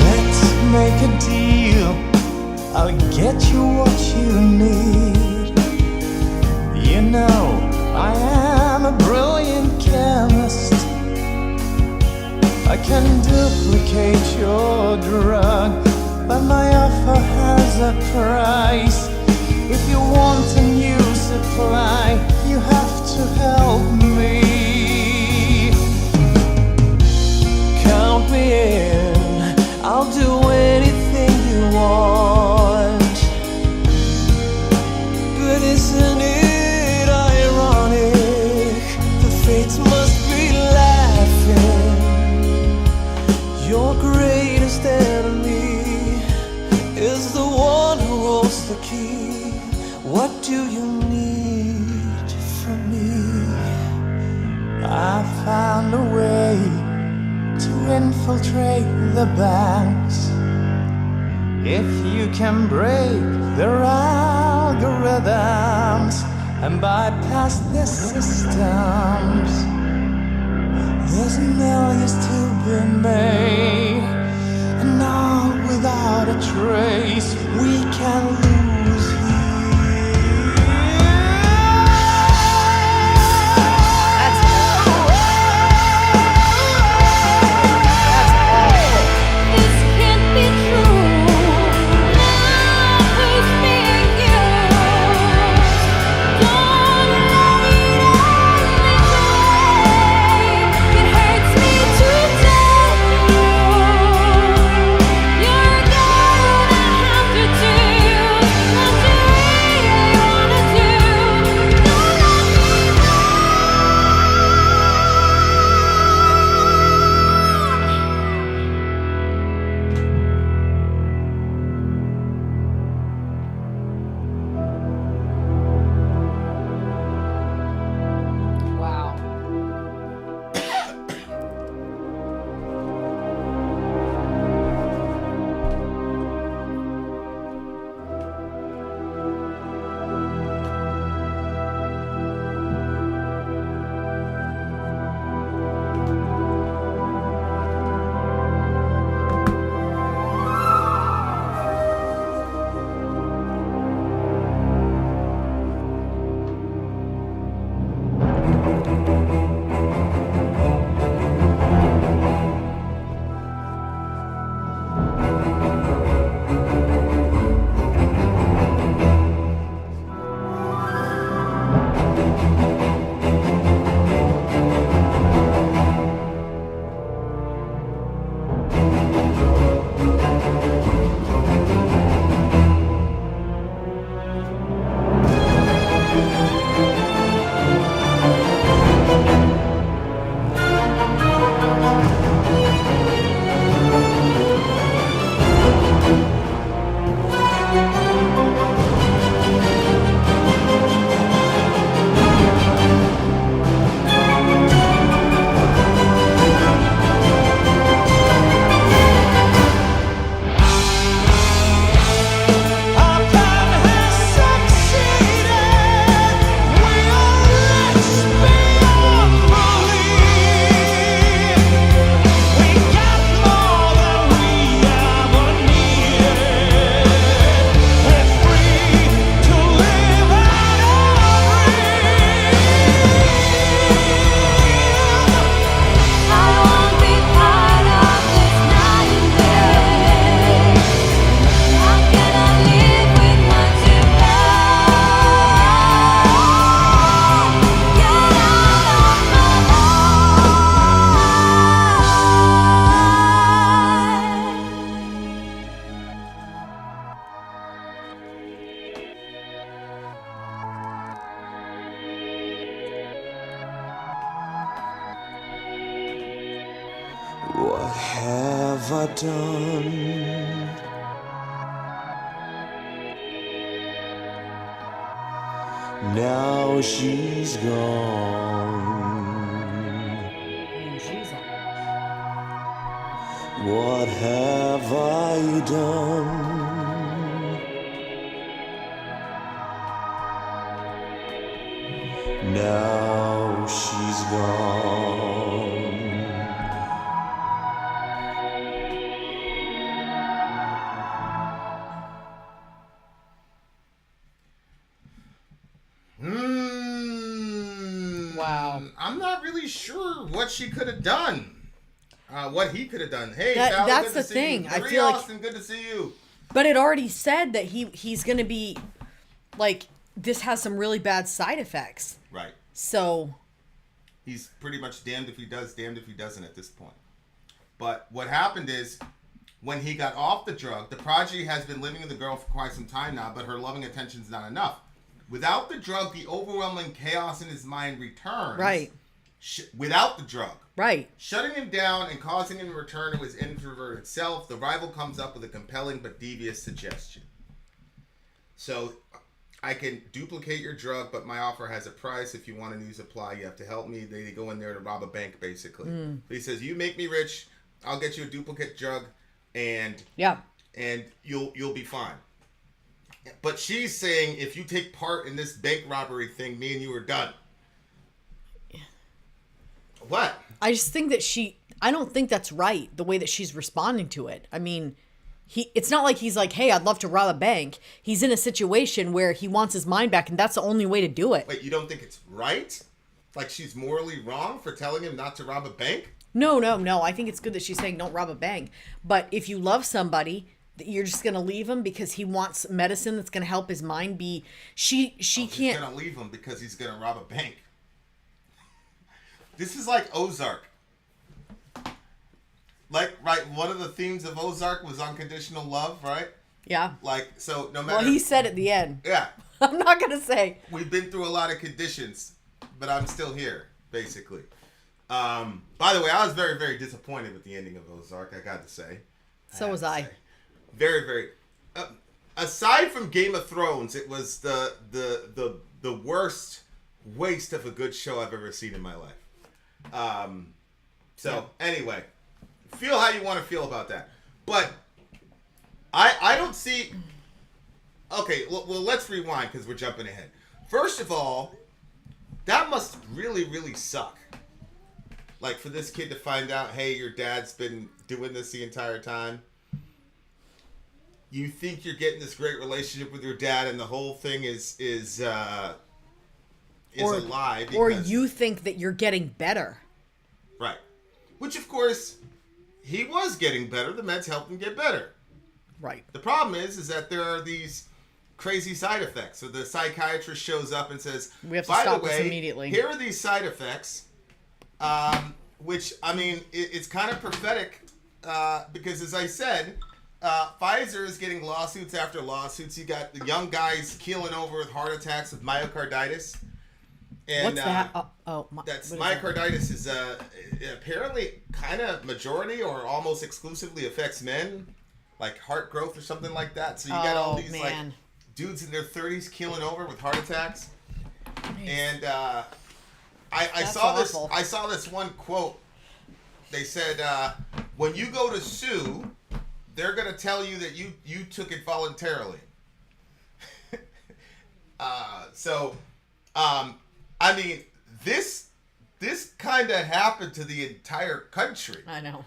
Let's make a deal. I'll get you what you need. You know, I am a brilliant chemist. I can duplicate your drug, but my offer has a price. If you want a new supply, you have to help me. Count me in. I'll do anything you want. But isn't it ironic? The fates must be laughing. Your greatest enemy is the one who holds the key. What do you need from me? I found a way to infiltrate the banks. If you can break their algorithms and bypass their systems, there's millions to be made, and all without a trace. We can lose This can't be true. Now who's being used? Don't let it only It hurts me to tell you. You're gonna have to choose. are done. Now she's gone. She's on. What have I done? Now she's gone. Wow. I'm not really sure what she could have done. What he could have done. Hey, That- Fallon, that's good the to see thing. You. I Marie feel like- Austin, good to see you. But it already said that he's gonna be like, this has some really bad side effects. Right. So He's pretty much damned if he does, damned if he doesn't at this point. But what happened is, when he got off the drug, the prodigy has been living with the girl for quite some time now, but her loving attention's not enough. Without the drug, the overwhelming chaos in his mind returns. right, Without the drug. right. Shutting him down and causing him to return to his introverted self, the rival comes up with a compelling but devious suggestion. So, I can duplicate your drug, but my offer has a price. If you want a new supply, you have to help me. They go in there to rob a bank, basically. He says, you make me rich, I'll get you a duplicate drug, and Yeah. you'll be fine. But she's saying, if you take part in this bank robbery thing, me and you are done. What? I just think that I don't think that's right, the way that she's responding to it. I mean, it's not like he's like, hey, I'd love to rob a bank. He's in a situation where he wants his mind back, and that's the only way to do it. Wait, you don't think it's right? Like she's morally wrong for telling him not to rob a bank? No. I think it's good that she's saying don't rob a bank. But if you love somebody, you're just going to leave him because he wants medicine that's going to help his mind be... She She's can't... going to leave him because he's going to rob a bank. This is like Ozark. Like, right, one of the themes of Ozark was unconditional love, right? Yeah. Like, so no matter... Well, he said at the end. Yeah. I'm not going to say. We've been through a lot of conditions, but I'm still here, basically. By the way, I was very, very disappointed with the ending of Ozark, I got to say. So was I. Very, very... aside from Game of Thrones, it was the worst waste of a good show I've ever seen in my life. Anyway, feel how you want to feel about that. But I don't see... Okay, well, let's rewind because we're jumping ahead. First of all, that must really, really suck. Like, for this kid to find out, hey, your dad's been doing this the entire time. You think you're getting this great relationship with your dad, and the whole thing is a lie. Because, Or you think that you're getting better. Right. Which, of course, he was getting better. The meds helped him get better. Right. The problem is that there are these crazy side effects. So the psychiatrist shows up and says, We have to by stop the this way, immediately." Here are these side effects, which, I mean, it's kind of prophetic because, as I said, Pfizer is getting lawsuits after lawsuits. You got the young guys keeling over with heart attacks with myocarditis. And, What's that? That's what is that? myocarditis is apparently kind of majority or almost exclusively affects men, like heart growth or something like that. So you got all these like dudes in their 30s keeling over with heart attacks. And I saw this. awful. I saw this one quote. They said when you go to sue, they're gonna tell you that you took it voluntarily. I mean, this kind of happened to the entire country. I know.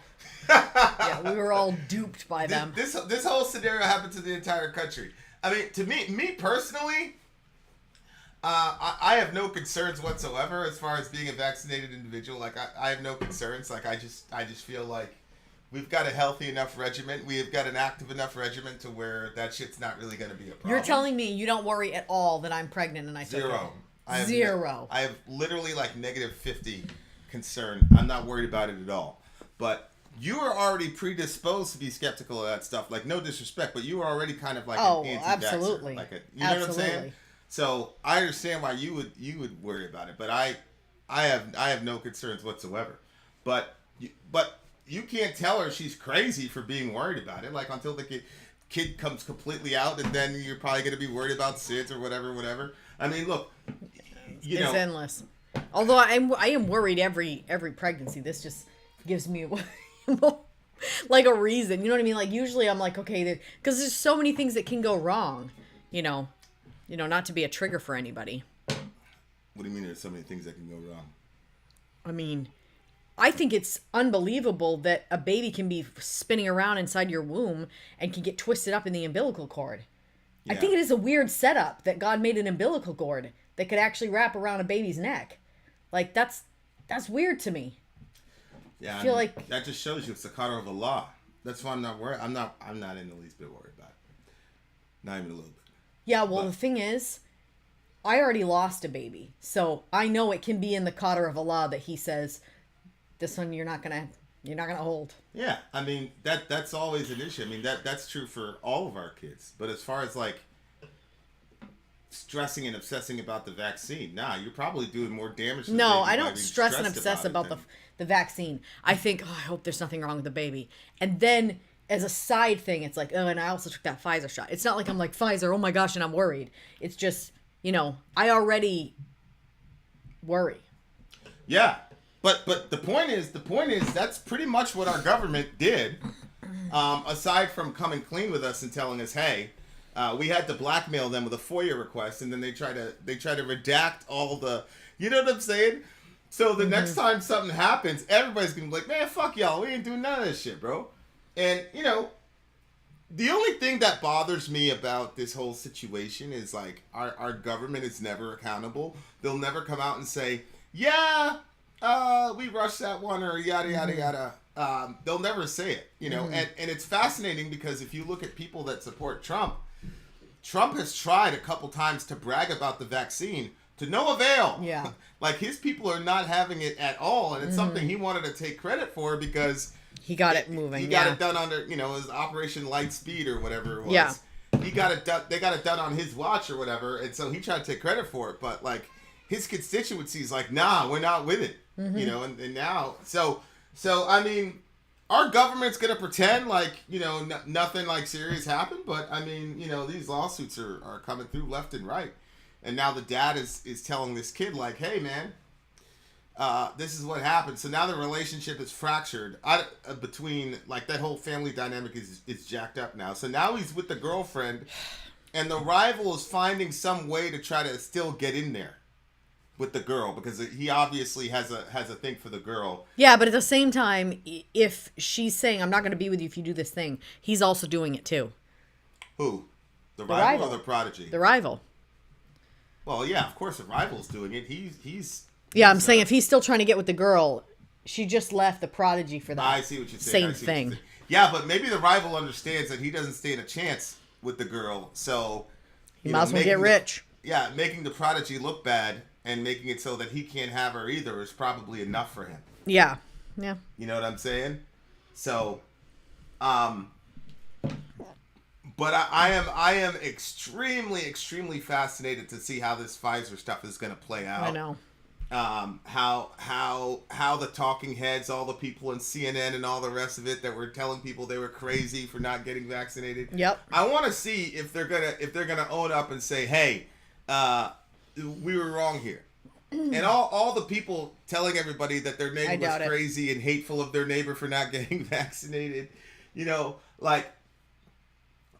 Yeah, we were all duped by them. This whole scenario happened to the entire country. I mean, to me personally, I have no concerns whatsoever as far as being a vaccinated individual. Like I have no concerns. Like I just feel like we've got a healthy enough regimen. We have got an active enough regimen to where that shit's not really going to be a problem. You're telling me you don't worry at all that I'm pregnant and I took Zero. it? Zero. I have literally like negative 50 concern. I'm not worried about it at all. But you are already predisposed to be skeptical of that stuff. Like, no disrespect, but you are already kind of like an anti-vaxxer. Absolutely. Like you know what I'm saying? So I understand why you would worry about it, but I have no concerns whatsoever. But you can't tell her she's crazy for being worried about it. Like until the kid comes completely out, and then you're probably going to be worried about SIDS or whatever. I mean, look, you know, it's endless. Although I am worried every pregnancy. This just gives me like a reason. You know what I mean? Like usually I'm like, okay, because there's so many things that can go wrong. You know, not to be a trigger for anybody. What do you mean? There's so many things that can go wrong? I mean, I think it's unbelievable that a baby can be spinning around inside your womb and can get twisted up in the umbilical cord. Yeah. I think it is a weird setup that God made an umbilical cord that could actually wrap around a baby's neck. Like that's weird to me. Yeah, I feel like that just shows you it's the color of the law. That's why I'm not worried. I'm not in the least bit worried about it. Not even a little bit. Yeah, well, the thing is, I already lost a baby, so I know it can be in the Qadr of Allah that He says, "This one you're not gonna hold." Yeah, I mean that's always an issue. I mean that's true for all of our kids. But as far as like stressing and obsessing about the vaccine, nah, you're probably doing more damage. To the No, baby I by don't being stress and stressed obsess about it the vaccine. I think, I hope there's nothing wrong with the baby, and then as a side thing, it's like, oh, and I also took that Pfizer shot. It's not like I'm like Pfizer, oh my gosh, and I'm worried. It's just, I already worry. Yeah, but the point is that's pretty much what our government did. Aside from coming clean with us and telling us, hey, we had to blackmail them with a FOIA request, and then they try to redact all the, you know what I'm saying? So the next time something happens, everybody's gonna be like, man, fuck y'all, we ain't doing none of this shit, bro. And the only thing that bothers me about this whole situation is like our government is never accountable. They'll never come out and say, yeah, we rushed that one or yada yada yada. They'll never say it, and it's fascinating because if you look at people that support Trump has tried a couple times to brag about the vaccine to no avail. Yeah. Like his people are not having it at all, and it's something he wanted to take credit for because he got it moving. He got it done under, his Operation Light Speed or whatever it was. Yeah. He got it done. They got it done on his watch or whatever, and so he tried to take credit for it. But like his constituency's like, nah, we're not with it. And now, so I mean, our government's gonna pretend like nothing like serious happened. But I mean, these lawsuits are coming through left and right, and now the dad is telling this kid like, hey man. This is what happened. So now the relationship is fractured between, like, that whole family dynamic is jacked up now. So now he's with the girlfriend, and the rival is finding some way to try to still get in there with the girl because he obviously has a thing for the girl. Yeah, but at the same time, if she's saying, I'm not going to be with you if you do this thing, he's also doing it too. Who? The rival or the prodigy? The rival. Well, yeah, of course the rival's doing it. He's Yeah, I'm saying if he's still trying to get with the girl, she just left the prodigy for that. I see what you're saying. Same thing. Yeah, but maybe the rival understands that he doesn't stand a chance with the girl, so you might as well get rich. Making the prodigy look bad and making it so that he can't have her either is probably enough for him. Yeah. You know what I'm saying? So, but I am extremely, extremely fascinated to see how this Pfizer stuff is going to play out. I know. How the talking heads, all the people in CNN and all the rest of it that were telling people they were crazy for not getting vaccinated. Yep. I want to see if they're gonna own up and say, hey, we were wrong here. And all the people telling everybody that their neighbor was crazy and hateful of their neighbor for not getting vaccinated, like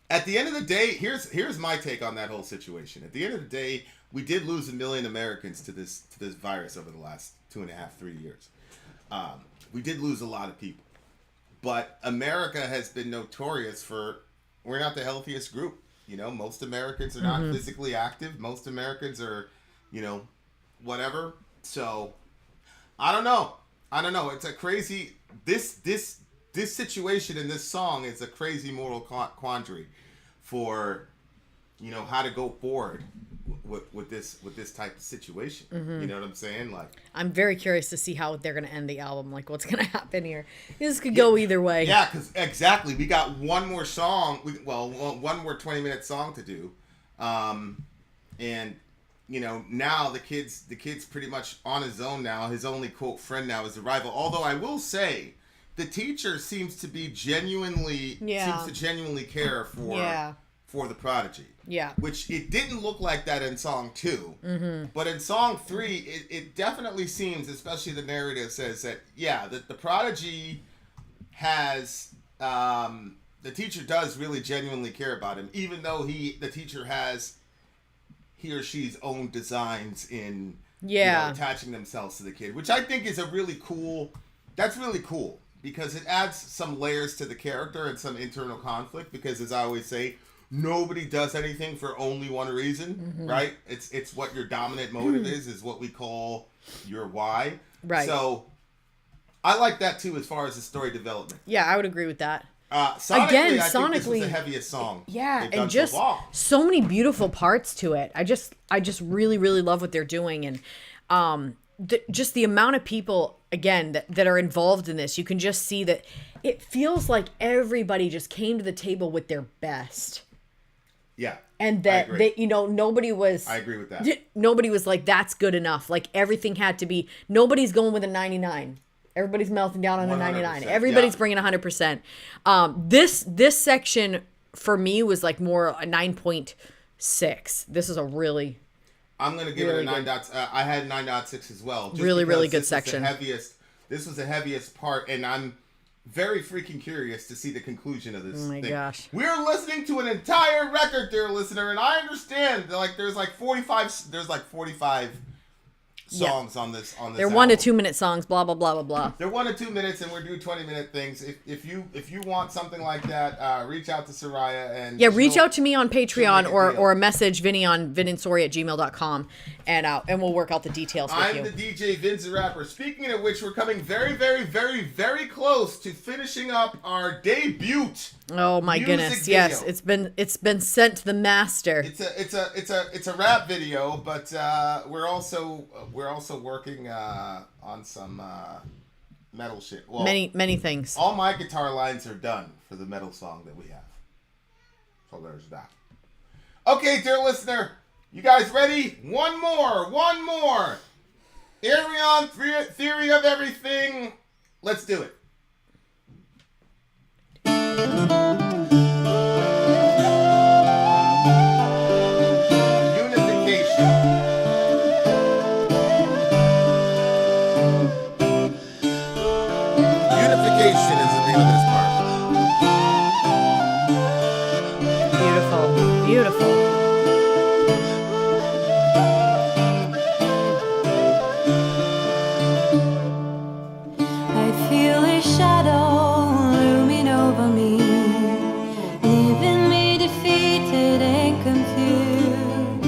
at the end of the day, here's my take on that whole situation. At the end of the day, we did lose 1 million Americans to this virus over the last 2.5-3 years. We did lose a lot of people, but America has been notorious for we're not the healthiest group. Most Americans are not physically active. Most Americans are, whatever. So I don't know. It's a crazy this situation in this song is a crazy moral quandary for how to go forward with this type of situation. You know what I'm saying? Like, I'm very curious to see how they're going to end the album. Like, what's going to happen here? This could go either way. Yeah, because exactly, we got one more song. One more 20-minute song to do, and now the kid's pretty much on his own now. His only quote friend now is the rival. Although I will say, the teacher seems to be genuinely care for the prodigy. Yeah. Which it didn't look like that in song 2. Mm-hmm. But in song 3, it definitely seems, especially the narrative says that, that the prodigy has, the teacher does really genuinely care about him, even though the teacher has he or she's own designs in attaching themselves to the kid, which I think is that's really cool because it adds some layers to the character and some internal conflict because, as I always say, nobody does anything for only one reason, right? It's what your dominant motive is what we call your why. Right. So I like that too as far as the story development. Yeah, I would agree with that. Sonically, I think this was the heaviest song. Yeah, and just so many beautiful parts to it. I just really, really love what they're doing, and just the amount of people again that are involved in this. You can just see that it feels like everybody just came to the table with their best. Yeah. And that they, nobody was. I agree with that. Nobody was like, that's good enough. Like everything had to be. Nobody's going with a 99. Everybody's melting down on a 99. Everybody's bringing 100%. This section for me was like more a 9.6. This is a really. I'm gonna give it a 9. I had 9.6 as well. Just really good section. This was the heaviest part, and I'm very freaking curious to see the conclusion of this. Oh my gosh. We're listening to an entire record, dear listener, and I understand that there's like 45 songs on this. They're 1 to 2 minute songs, blah blah blah blah blah. They're 1 to 2 minutes, and we're doing 20-minute things. If you want something like that, reach out to Soraya and reach out to me on Patreon or message Vinny on vin and Sori at gmail.com and we'll work out the details with you. I'm the DJ Vin's the Rapper. Speaking of which, we're coming very, very, very, very close to finishing up our debut. Oh my goodness! Video. Yes, it's been sent to the master. It's a rap video, but we're also working on some metal shit. Well, many things. All my guitar lines are done for the metal song that we have. So there's that. Okay, dear listener, you guys ready? One more. Ayreon-Theory of everything. Let's do it. Unification is the name of this part. Beautiful. I feel a shadow looming over me, leaving me defeated and confused.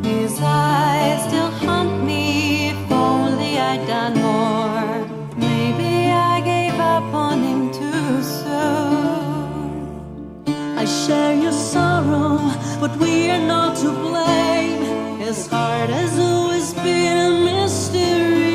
His eyes still haunt me, if only I'd done more. Maybe I gave up on him too soon. I share your sorrow, but we are not to blame. His heart has always been a mystery.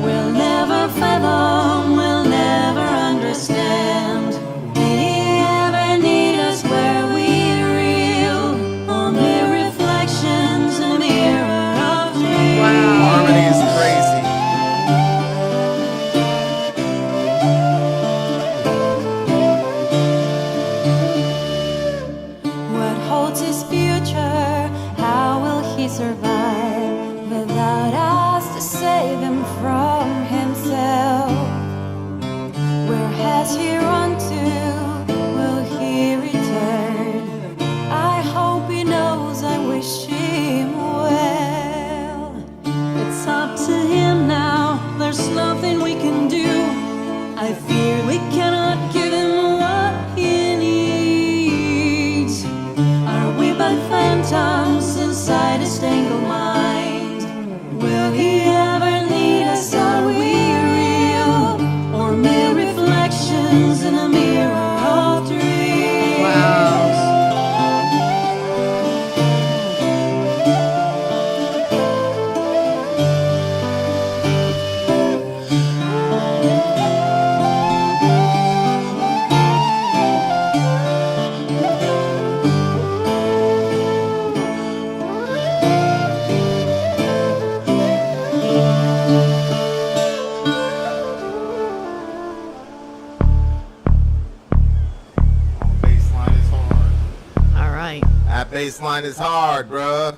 We'll never fathom, we'll never understand. Did he ever need us where we're real? Only reflections, a mirror of dreams. Harmony is crazy. What holds his future? How will he survive? That bass line is hard, bruh.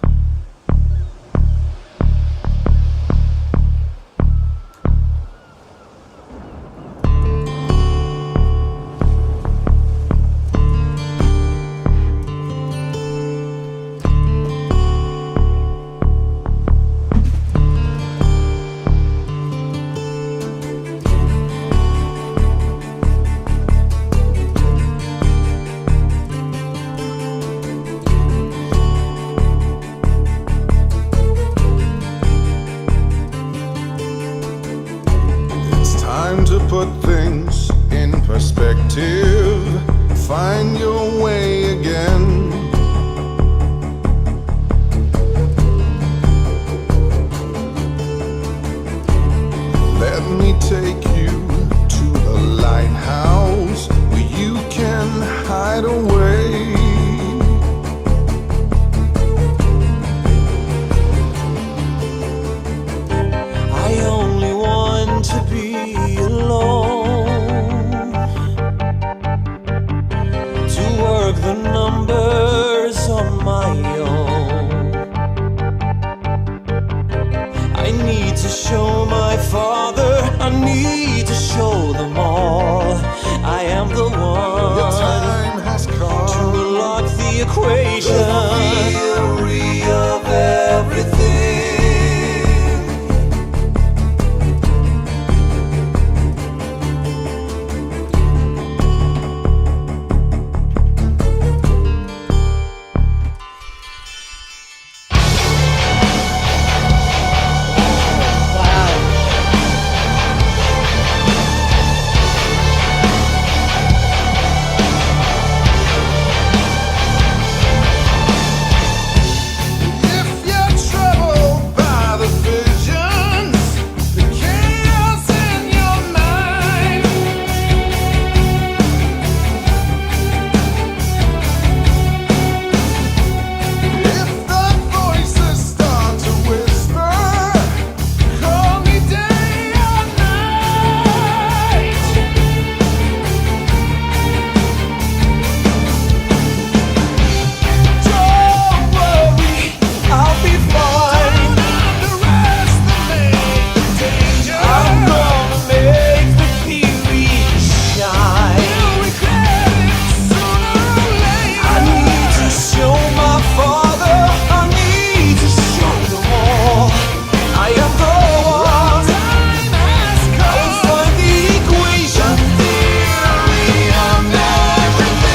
It's time to put things in perspective. Find your way again. Let me take you to the lighthouse where you can hide away. I only want to be alone, to work the numbers on my own. I need to show my father, I need to show them all. I am the Your one time has to come. unlock the equation, the theory of everything. If you're troubled by the visions, the chaos in your mind, if the voices start to whisper, call me day or night. Don't worry, I'll be fine. Underestimate the danger. I'm gonna make the theory shine. You'll regret it sooner or later. I need to show my father, I need to show them all. I am the one. Time has I'll come. find the equation, theory of everything.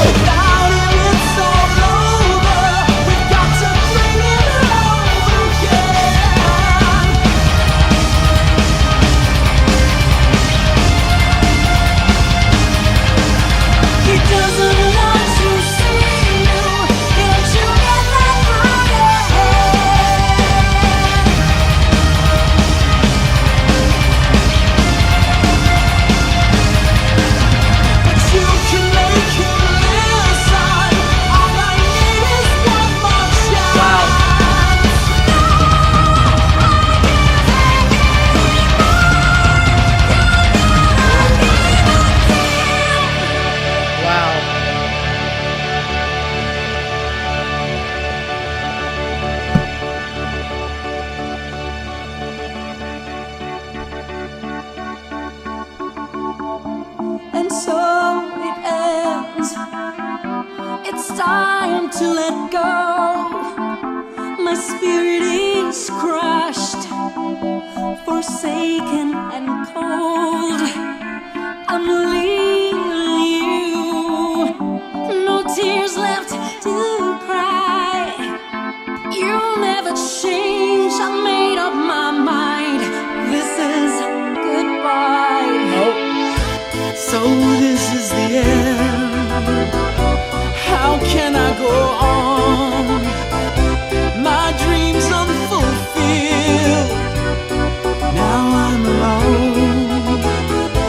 Without him, it's all over. We've got to bring it over again. He doesn't want to see you. Can't you get that through your head? But you can make him listen. All I need is one more chance. Wow. And so it ends. It's time to let go. My spirit is crushed, forsaken and cold. I'm leaving you. No tears left to cry. You'll never change. I made up my mind. This is goodbye. So this is the end. How can I go on? My dreams unfulfilled. Now I'm alone.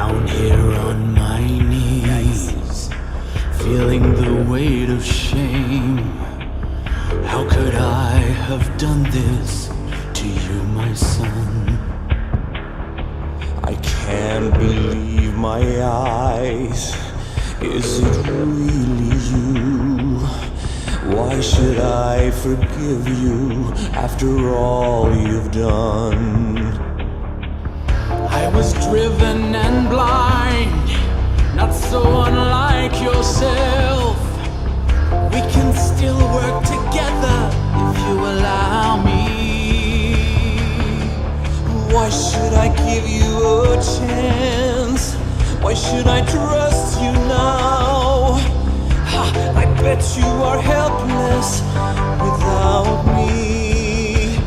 Down here on my knees, feeling the weight of shame. How could I have done this to you, my son? I can't believe my eyes. Is it really you? Why should I forgive you after all you've done? I was driven and blind, not so unlike yourself. We can still work together if you allow me. Why should I give you a chance? Why should I trust you now? I bet you are helpless without me.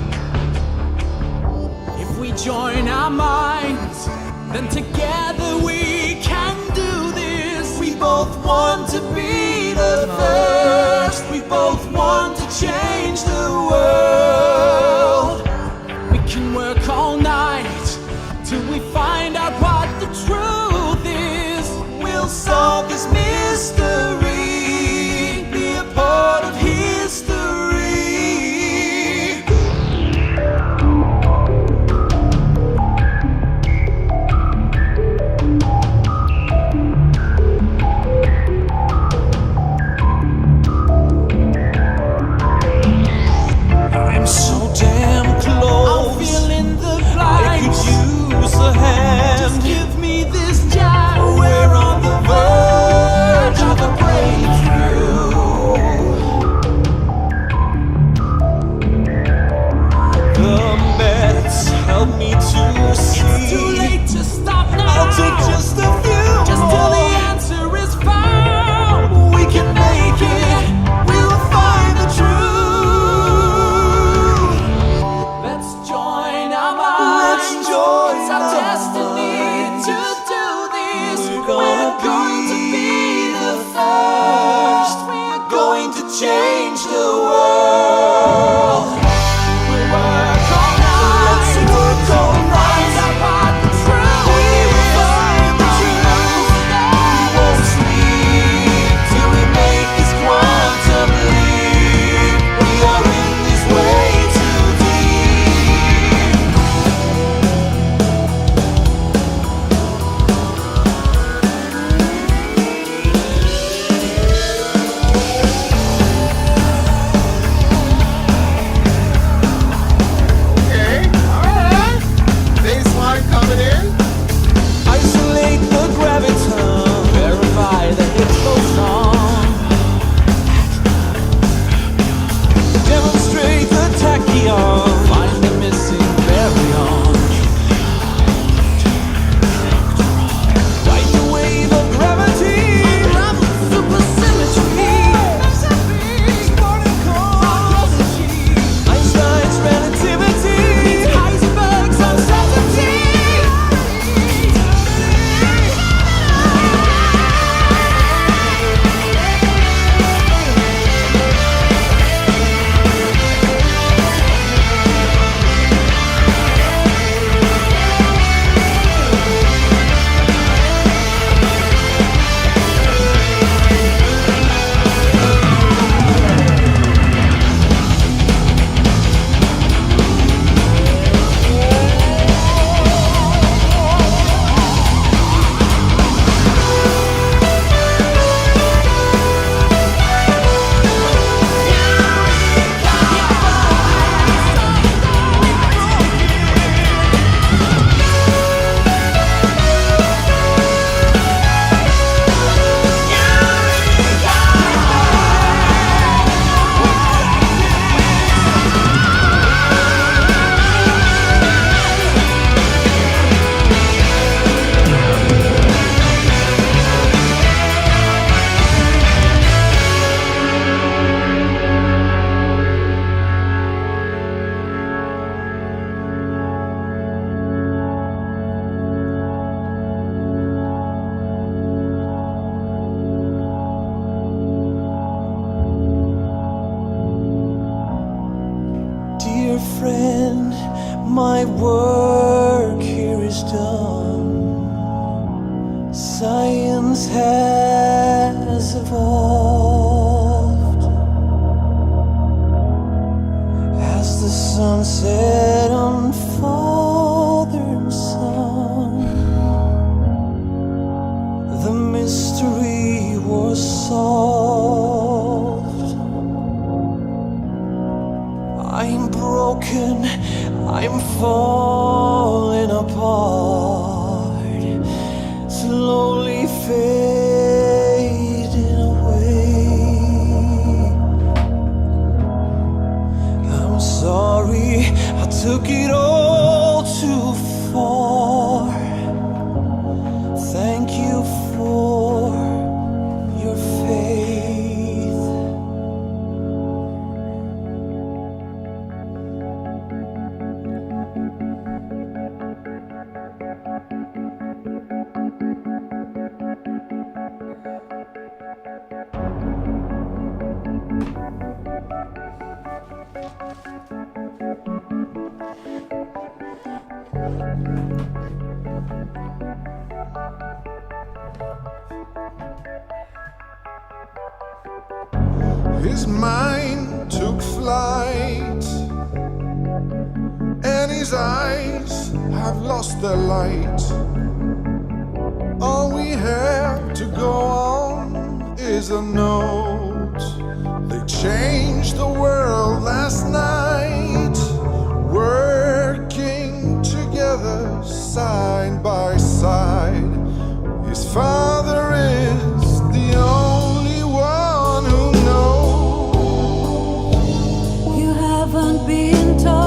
If we join our minds, then together we can do this. We both want to be the first. We both want to change the world. We can work all night till we find out what the truth is. We'll solve this mystery. Be a part of history. Science has evolved as the sunset on father son. The mystery was solved. I'm broken, I'm falling apart, slowly fading away. I'm sorry, I took it all too far. Thank you for your faith. His mind took flight, and his eyes have lost their light. All we have to go on is a note. They changed the world last night, working together side by side. His father is the only one who knows. You haven't been told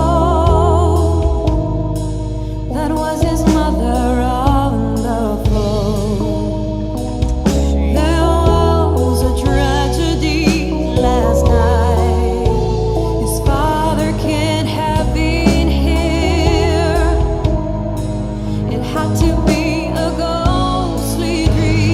that was his mother on the floor. There was a tragedy last night. His father can't have been here. It had to be a ghostly dream.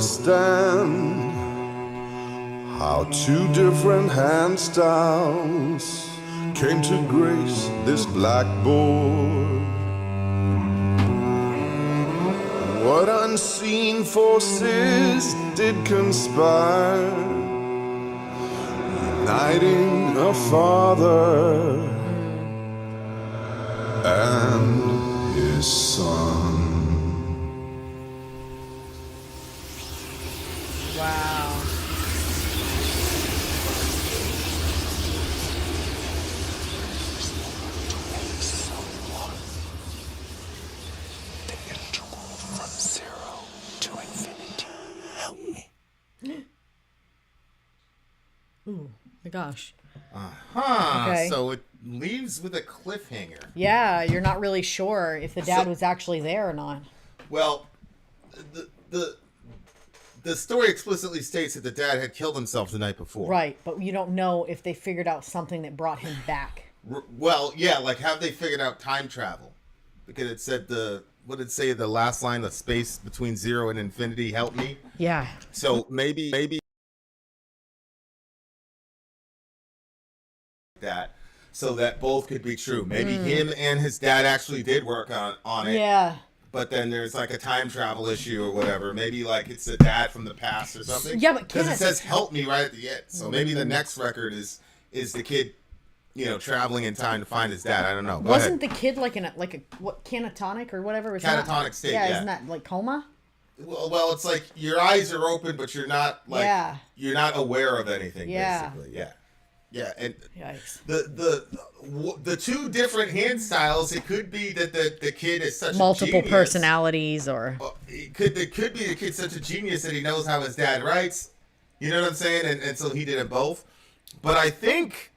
understand how two different hand styles came to grace this blackboard. What unseen forces did conspire, uniting a father and his son. Wow. Ooh, my gosh. Okay. So it leaves with a cliffhanger. Yeah, you're not really sure if the dad was actually there or not. Well, the story explicitly states that the dad had killed himself the night before. Right, but you don't know if they figured out something that brought him back. Well, yeah, like have they figured out time travel? Because it said what did it say the last line, the space between 0 and infinity, help me? Yeah. So maybe that so that both could be true. Maybe him and his dad actually did work on it. Yeah. But then there's like a time travel issue or whatever. Maybe like it's the dad from the past or something. Yeah, but because it says "help me" right at the end. So maybe the next record is the kid, traveling in time to find his dad. I don't know. Go Wasn't ahead. the kid like what catatonic or whatever? Was Catatonic state, yeah. Isn't that like coma? Well, it's like your eyes are open, but you're not you're not aware of anything. Yeah. Basically, yeah. Yeah, and Yikes. the two different hand styles. It could be that the kid is such Multiple a genius. personalities, or It could be the kid's such a genius that he knows how his dad writes. You know what I'm saying? And so he did it both. But I think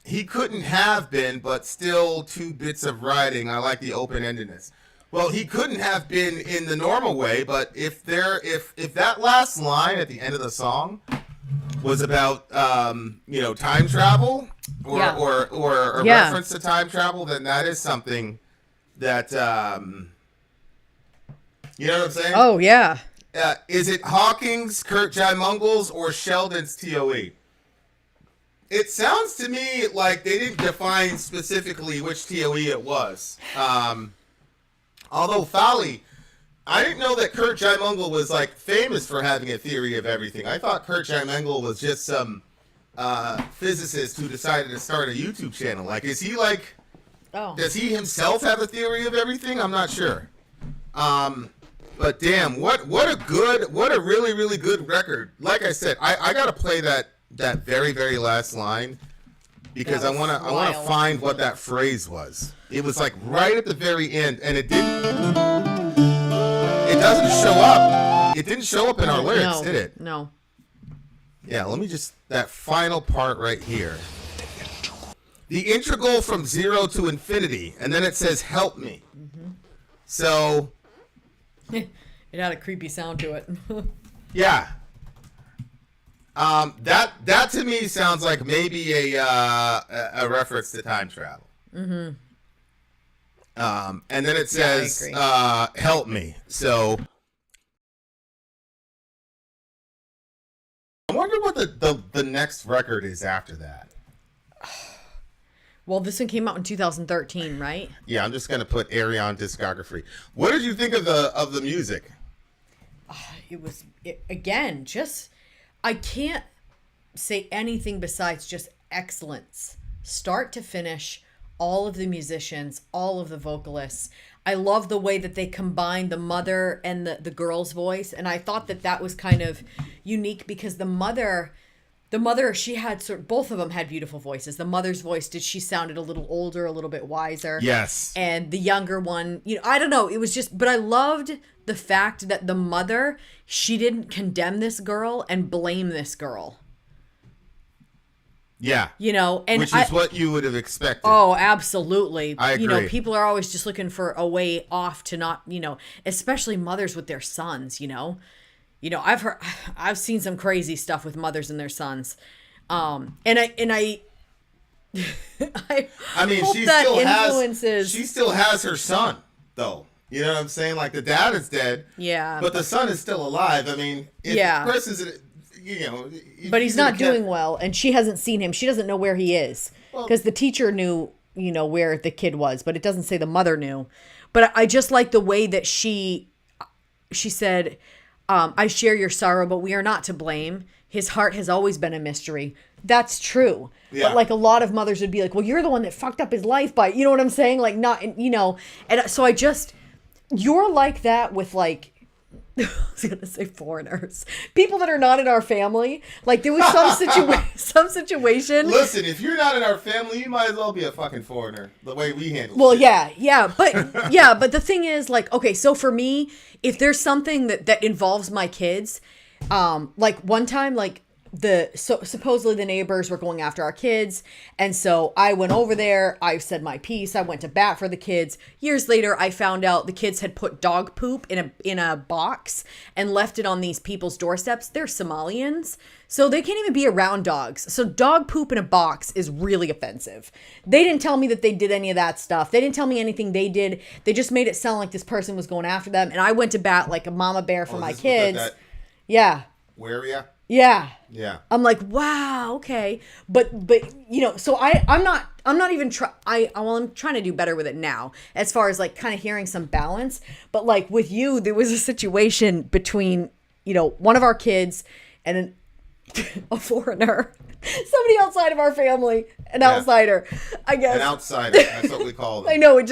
he couldn't have been, but still 2 bits of writing. I like the open-endedness. Well, he couldn't have been in the normal way, but if that last line at the end of the song was about time travel or a reference to time travel, then that is something that you know what I'm saying? oh yeah, Is it Hawking's, Kurt Jaimungal's, or Sheldon's TOE? It sounds to me like they didn't define specifically which TOE it was. Although Fowley, I didn't know that Kurt Jaimungal was like famous for having a theory of everything. I thought Kurt Jaimungal was just some physicist who decided to start a YouTube channel. Like, is he like? oh Does he himself have a theory of everything? I'm not sure. But damn, what a really, really good record. Like I said, I gotta play that very, very last line because I wanna wild. find what that phrase was. It was like right at the very end, and it doesn't show up. It didn't show up in our lyrics, no, did it? No. Yeah, let me just that final part right here. The integral from 0 to infinity, and then it says "help me." Mm-hmm. So. It had a creepy sound to it. Yeah. That to me sounds like maybe a reference to time travel. Mm-hmm. And then it says, "help me." So I wonder what the next record is after that. Well, this one came out in 2013, right? Yeah, I'm just gonna put Ayreon discography. What did you think of the music? Again, just I can't say anything besides just excellence, start to finish. All of the musicians, all of the vocalists. I love the way that they combined the mother and the girl's voice, and I thought that was kind of unique because the mother, she had both of them had beautiful voices. The mother's voice she sounded a little older, a little bit wiser. Yes. And the younger one, I don't know, it was just, but I loved the fact that the mother, she didn't condemn this girl and blame this girl. Yeah. And which is what you would have expected. Oh, absolutely. I agree. People are always just looking for a way off to not, especially mothers with their sons, I've seen some crazy stuff with mothers and their sons. I mean, she still has her son though. You know what I'm saying? Like the dad is dead. Yeah. But the son is still alive. I mean, if Yeah. the person's, But he's not doing well, and she hasn't seen him. She doesn't know where he is because the teacher knew, where the kid was, but it doesn't say the mother knew. But I just like the way that she said, I share your sorrow, but we are not to blame. His heart has always been a mystery. That's true. Yeah. But like a lot of mothers would be like, well, you're the one that fucked up his life by, you know what I'm saying? Like not, and so you're like that with like, I was going to say foreigners, people that are not in our family. Like there was some situation. Listen, if you're not in our family, you might as well be a fucking foreigner. The way we handle Well, shit. but the thing is, like, okay, so for me, if there's something that involves my kids, like one time, like supposedly the neighbors were going after our kids, and so I went over there, I said my piece, I went to bat for the kids. Years later, I found out the kids had put dog poop in a box and left it on these people's doorsteps. They're Somalians, so they can't even be around dogs. So dog poop in a box is really offensive. They didn't tell me that they did any of that stuff. They didn't tell me anything they did. They just made it sound like this person was going after them, and I went to bat like a mama bear for my kids. Yeah. Where are you? Yeah. Yeah. I'm like, wow, okay. But so I'm not even I'm trying to do better with it now as far as like kind of hearing some balance. But like with you, there was a situation between, one of our kids and a foreigner, somebody outside of our family, an outsider, I guess. An outsider. That's what we call them. I know, it's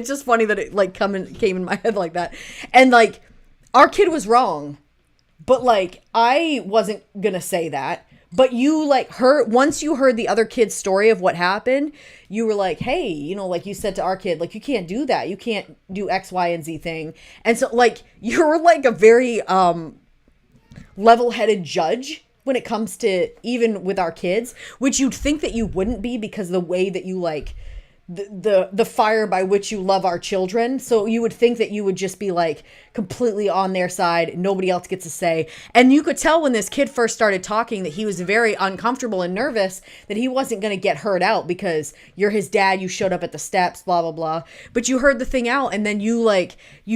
just funny that it like came in my head like that. And like our kid was wrong. But like, I wasn't gonna say that. But you like once you heard the other kid's story of what happened, you were like, hey, like you said to our kid, like, you can't do that. You can't do X, Y, and Z thing. And so like, you're like a very level-headed judge when it comes to even with our kids, which you'd think that you wouldn't be because of the way that you like the fire by which you love our children. So you would think that you would just be like completely on their side. Nobody else gets a say. And you could tell when this kid first started talking that he was very uncomfortable and nervous that he wasn't going to get heard out because you're his dad. You showed up at the steps, blah, blah, blah. But you heard the thing out, and then you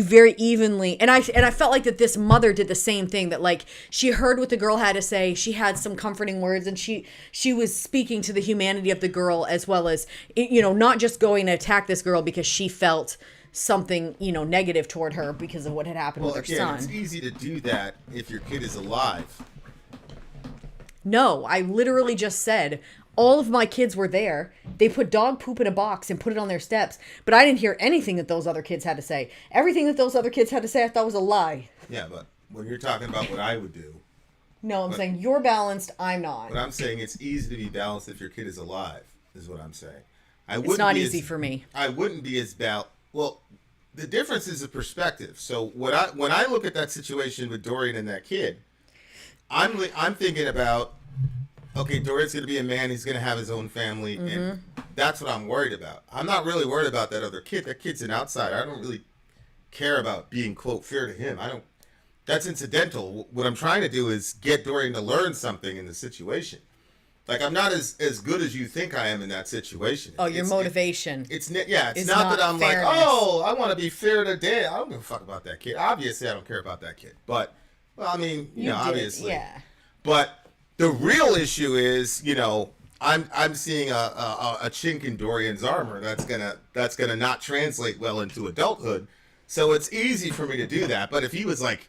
very evenly. And I felt like that this mother did the same thing, that like she heard what the girl had to say. She had some comforting words, and she was speaking to the humanity of the girl, as well as, not just going to attack this girl because she felt something, negative toward her because of what had happened with her son. It's easy to do that if your kid is alive. No, I literally just said all of my kids were there. They put dog poop in a box and put it on their steps, but I didn't hear anything that those other kids had to say. Everything that those other kids had to say, I thought was a lie. Yeah, but when you're talking about what I would do. No, I'm saying you're balanced, I'm not. But I'm saying it's easy to be balanced if your kid is alive, is what I'm saying. It's not easy for me. I wouldn't be as well, the difference is the perspective. So when I look at that situation with Dorian and that kid, I'm thinking about, okay, Dorian's going to be a man. He's going to have his own family, and that's what I'm worried about. I'm not really worried about that other kid. That kid's an outsider. I don't really care about being, quote, fair to him. That's incidental. What I'm trying to do is get Dorian to learn something in the situation. Like, I'm not as good as you think I am in that situation. Oh, your motivation. It's not that I'm fairness. like, oh, I want to be fair to dad. I don't give a fuck about that kid. Obviously, I don't care about that kid. But, well, I mean, obviously. Yeah. But the real issue is, I'm seeing a chink in Dorian's armor that's gonna not translate well into adulthood. So it's easy for me to do that. But if he was like,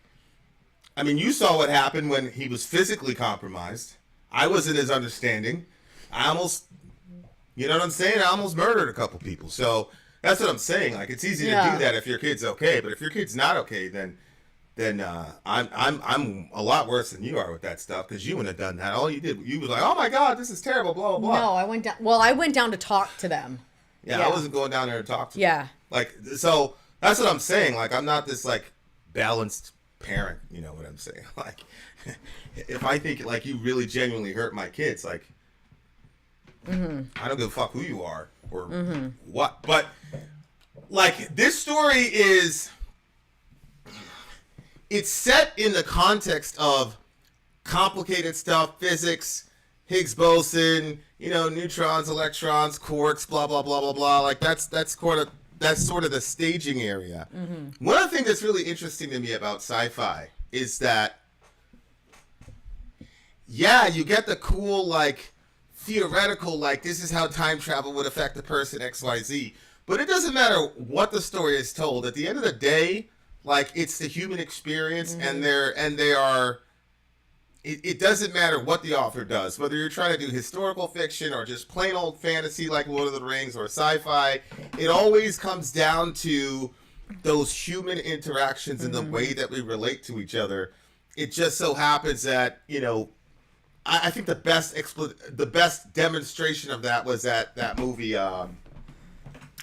I mean, you saw what happened when he was physically compromised. I wasn't as understanding. I almost, you know what I'm saying? I almost murdered a couple people. So that's what I'm saying. Like, it's easy to do that if your kid's okay. But if your kid's not okay, then I'm a lot worse than you are with that stuff, because you wouldn't have done that. All you did, you was like, oh my God, this is terrible, blah, blah, blah. No, I went down. Well, I went down to talk to them. Yeah, I wasn't going down there to talk to them. Yeah. Like, so that's what I'm saying. Like, I'm not this like balanced parent. You know what I'm saying? Like, if I think like you really genuinely hurt my kids, like, I don't give a fuck who you are or what. But like, this story is, it's set in the context of complicated stuff, physics, Higgs boson, neutrons, electrons, quarks, blah blah blah blah blah. Like, that's that's sort of the staging area. One of the things that's really interesting to me about sci-fi is that, yeah, you get the cool, like, theoretical, like, this is how time travel would affect a person XYZ, but it doesn't matter what the story is told. At the end of the day, like, it's the human experience, and they are. It doesn't matter what the author does, whether you're trying to do historical fiction or just plain old fantasy like Lord of the Rings or sci-fi. It always comes down to those human interactions and the way that we relate to each other. It just so happens that, you know, I think the best demonstration of that was that movie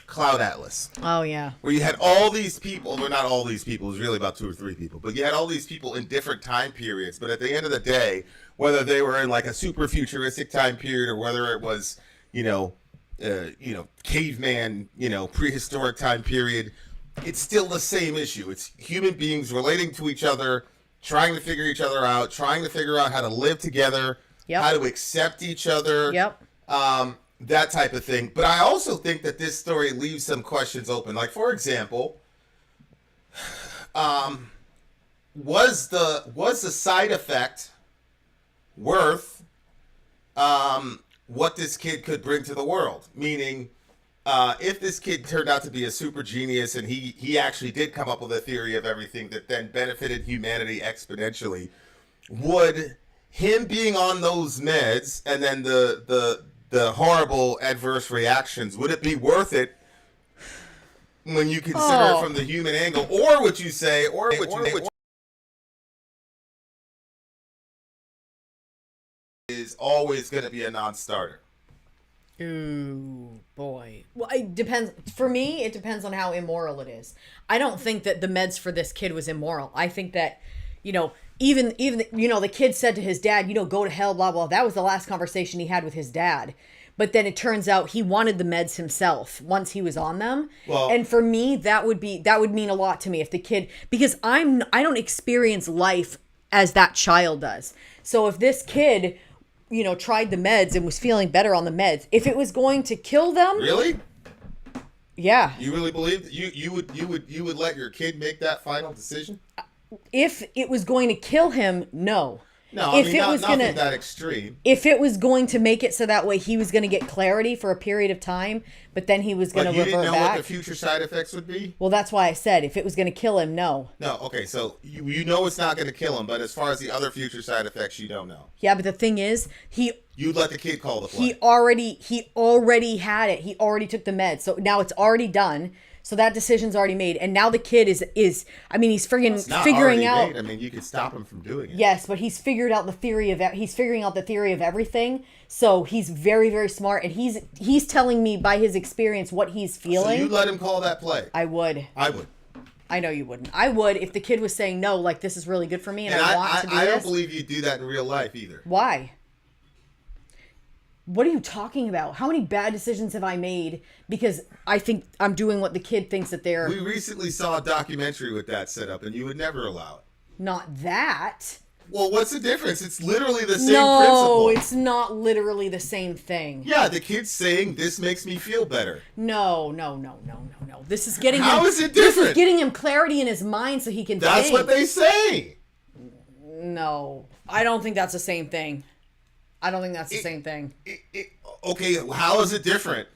Cloud Atlas. Oh, yeah. Where you had all these people, well, not all these people, it was really about 2 or 3 people, but you had all these people in different time periods. But at the end of the day, whether they were in like a super futuristic time period or whether it was, caveman, prehistoric time period, it's still the same issue. It's human beings relating to each other, trying to figure each other out, trying to figure out how to live together, how to accept each other. That type of thing. But I also think that this story leaves some questions open. Like, for example, was the side effect worth what this kid could bring to the world? Meaning, if this kid turned out to be a super genius and he actually did come up with a theory of everything that then benefited humanity exponentially, would him being on those meds and then the horrible adverse reactions, would it be worth it when you consider it from the human angle? Or would you say, is always going to be a non-starter? Ooh, boy. Well, it depends. For me, it depends on how immoral it is. I don't think that the meds for this kid was immoral. I think that, even the kid said to his dad, go to hell, blah, blah. That was the last conversation he had with his dad. But then it turns out he wanted the meds himself once he was on them. Well, and for me, that would mean a lot to me if the kid, because I don't experience life as that child does. So if this kid, tried the meds and was feeling better on the meds, if it was going to kill them, really? Yeah. You really believe that you would let your kid make that final decision? If it was going to kill him, no. No, if I mean, nothing that extreme. If it was going to make it so that way he was going to get clarity for a period of time, but then he was going to revert back. But you didn't know what the future side effects would be? Well, that's why I said if it was going to kill him, no. No, okay, so you know it's not going to kill him, but as far as the other future side effects, you don't know. Yeah, but the thing is, you'd let the kid call the play. He already had it. He already took the meds, so now it's already done. So that decision's already made, and now the kid is he's figuring out. I mean, you could stop him from doing it. Yes, but he's figuring out the theory of everything. So he's very, very smart, and he's telling me by his experience what he's feeling. So you let him call that play? I would. I know you wouldn't. I would if the kid was saying no, like this is really good for me, and I want to do this. I don't believe you'd do that in real life either. Why? What are you talking about? How many bad decisions have I made because I think I'm doing what the kid thinks that they're... We recently saw a documentary with that set up, and you would never allow it. Not that. Well, what's the difference? It's literally the same principle. principle. No, it's not literally the same thing. Yeah, the kid's saying, this makes me feel better. No. This is getting How is it different? This is getting him clarity in his mind so he can think. That's what they say. No, I don't think that's the same thing. I don't think that's the same thing. Okay, how is it different?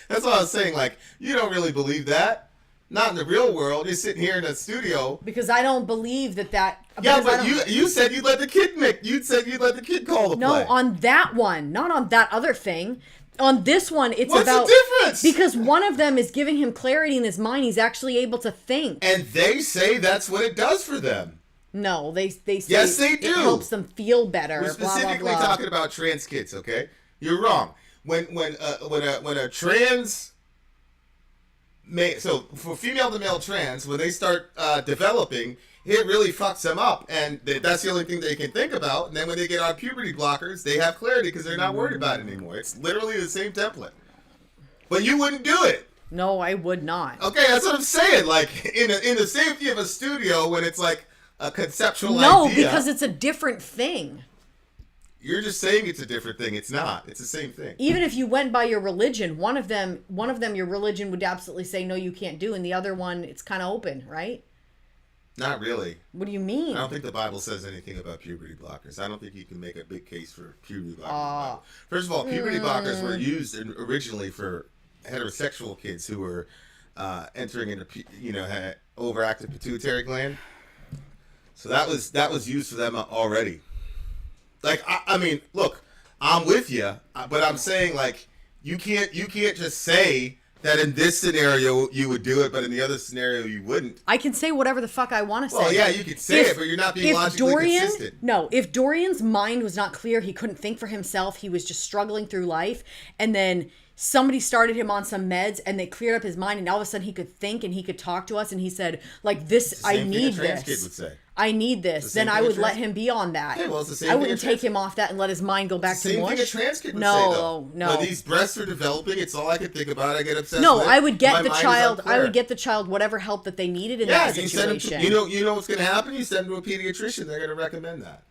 That's what I was saying. Like, you don't really believe that. Not in the real world. You're sitting here in a studio. Because I don't believe that. Yeah, but you said you'd let the kid you'd let the kid call the play. No, on that one, not on that other thing. On this one, it's What's about... What's the difference? Because one of them is giving him clarity in his mind. He's actually able to think. And they say that's what it does for them. No, they say yes, they do. It helps them feel better. We're specifically blah, blah, blah. talking about trans kids, okay? You're wrong. When a trans so for female to male trans, when they start developing, it really fucks them up, and that's the only thing they can think about. And then when they get on puberty blockers, they have clarity because they're not worried about it anymore. It's literally the same template. But you wouldn't do it. No, I would not. Okay, that's what I'm saying. Like in the safety of a studio, when it's like a conceptual idea. No, because it's a different thing. You're just saying it's a different thing. It's not. It's the same thing. Even if you went by your religion, one of them, your religion would absolutely say no, you can't do, and the other one, it's kind of open, right? Not really. What do you mean? I don't think the Bible says anything about puberty blockers. I don't think you can make a big case for puberty blockers. First of all, puberty blockers were used originally for heterosexual kids who were entering into, had overactive pituitary gland. So that was used for them already. Like, I mean, look, I'm with you, but I'm saying, like, you can't just say that in this scenario you would do it, but in the other scenario you wouldn't. I can say whatever the fuck I want to say. Well, yeah, you could say it, but you're not being logically consistent. No, if Dorian's mind was not clear, he couldn't think for himself, he was just struggling through life, and then somebody started him on some meds and they cleared up his mind, and all of a sudden he could think and he could talk to us, and he said, like, this, I need this. Kid would say. I need this. Then I would let him be on that. Okay, well, it's the same I wouldn't take him off that and let his mind go back to mush. Same thing a trans kid would say, though. No. When these breasts are developing, it's all I can think about. I get obsessed No, with it. I would get My the mind is child. I unclear. would get the child whatever help that they needed in that you situation. send them to, you know what's going to happen? You send them to a pediatrician. They're going to recommend that.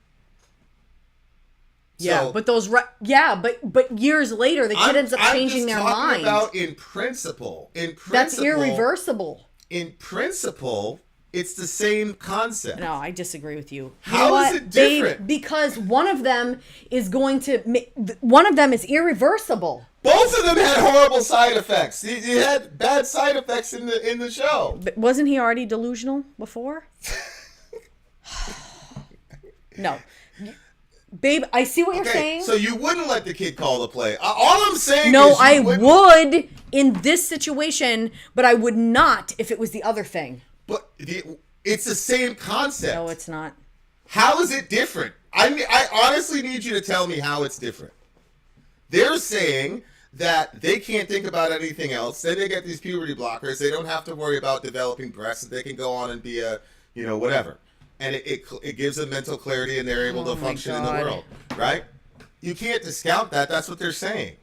Yeah, So, but years later, the kid ends up changing their mind. About in principle. That's irreversible. In principle, it's the same concept. No, I disagree with you. How is it different? Because one of them is one of them is irreversible. Both of them had horrible side effects. You had bad side effects in the show. But wasn't he already delusional before? No. Babe, I see what you're saying. So you wouldn't let the kid call the play. All I'm saying no, is I would in this situation, but I would not if it was the other thing. But it's the same concept. No, it's not. How is it different? I honestly need you to tell me how it's different. They're saying that they can't think about anything else. Then they get these puberty blockers. They don't have to worry about developing breasts. They can go on and be a, whatever. And it gives them mental clarity, and they're able to function in the world, right? You can't discount that. That's what they're saying.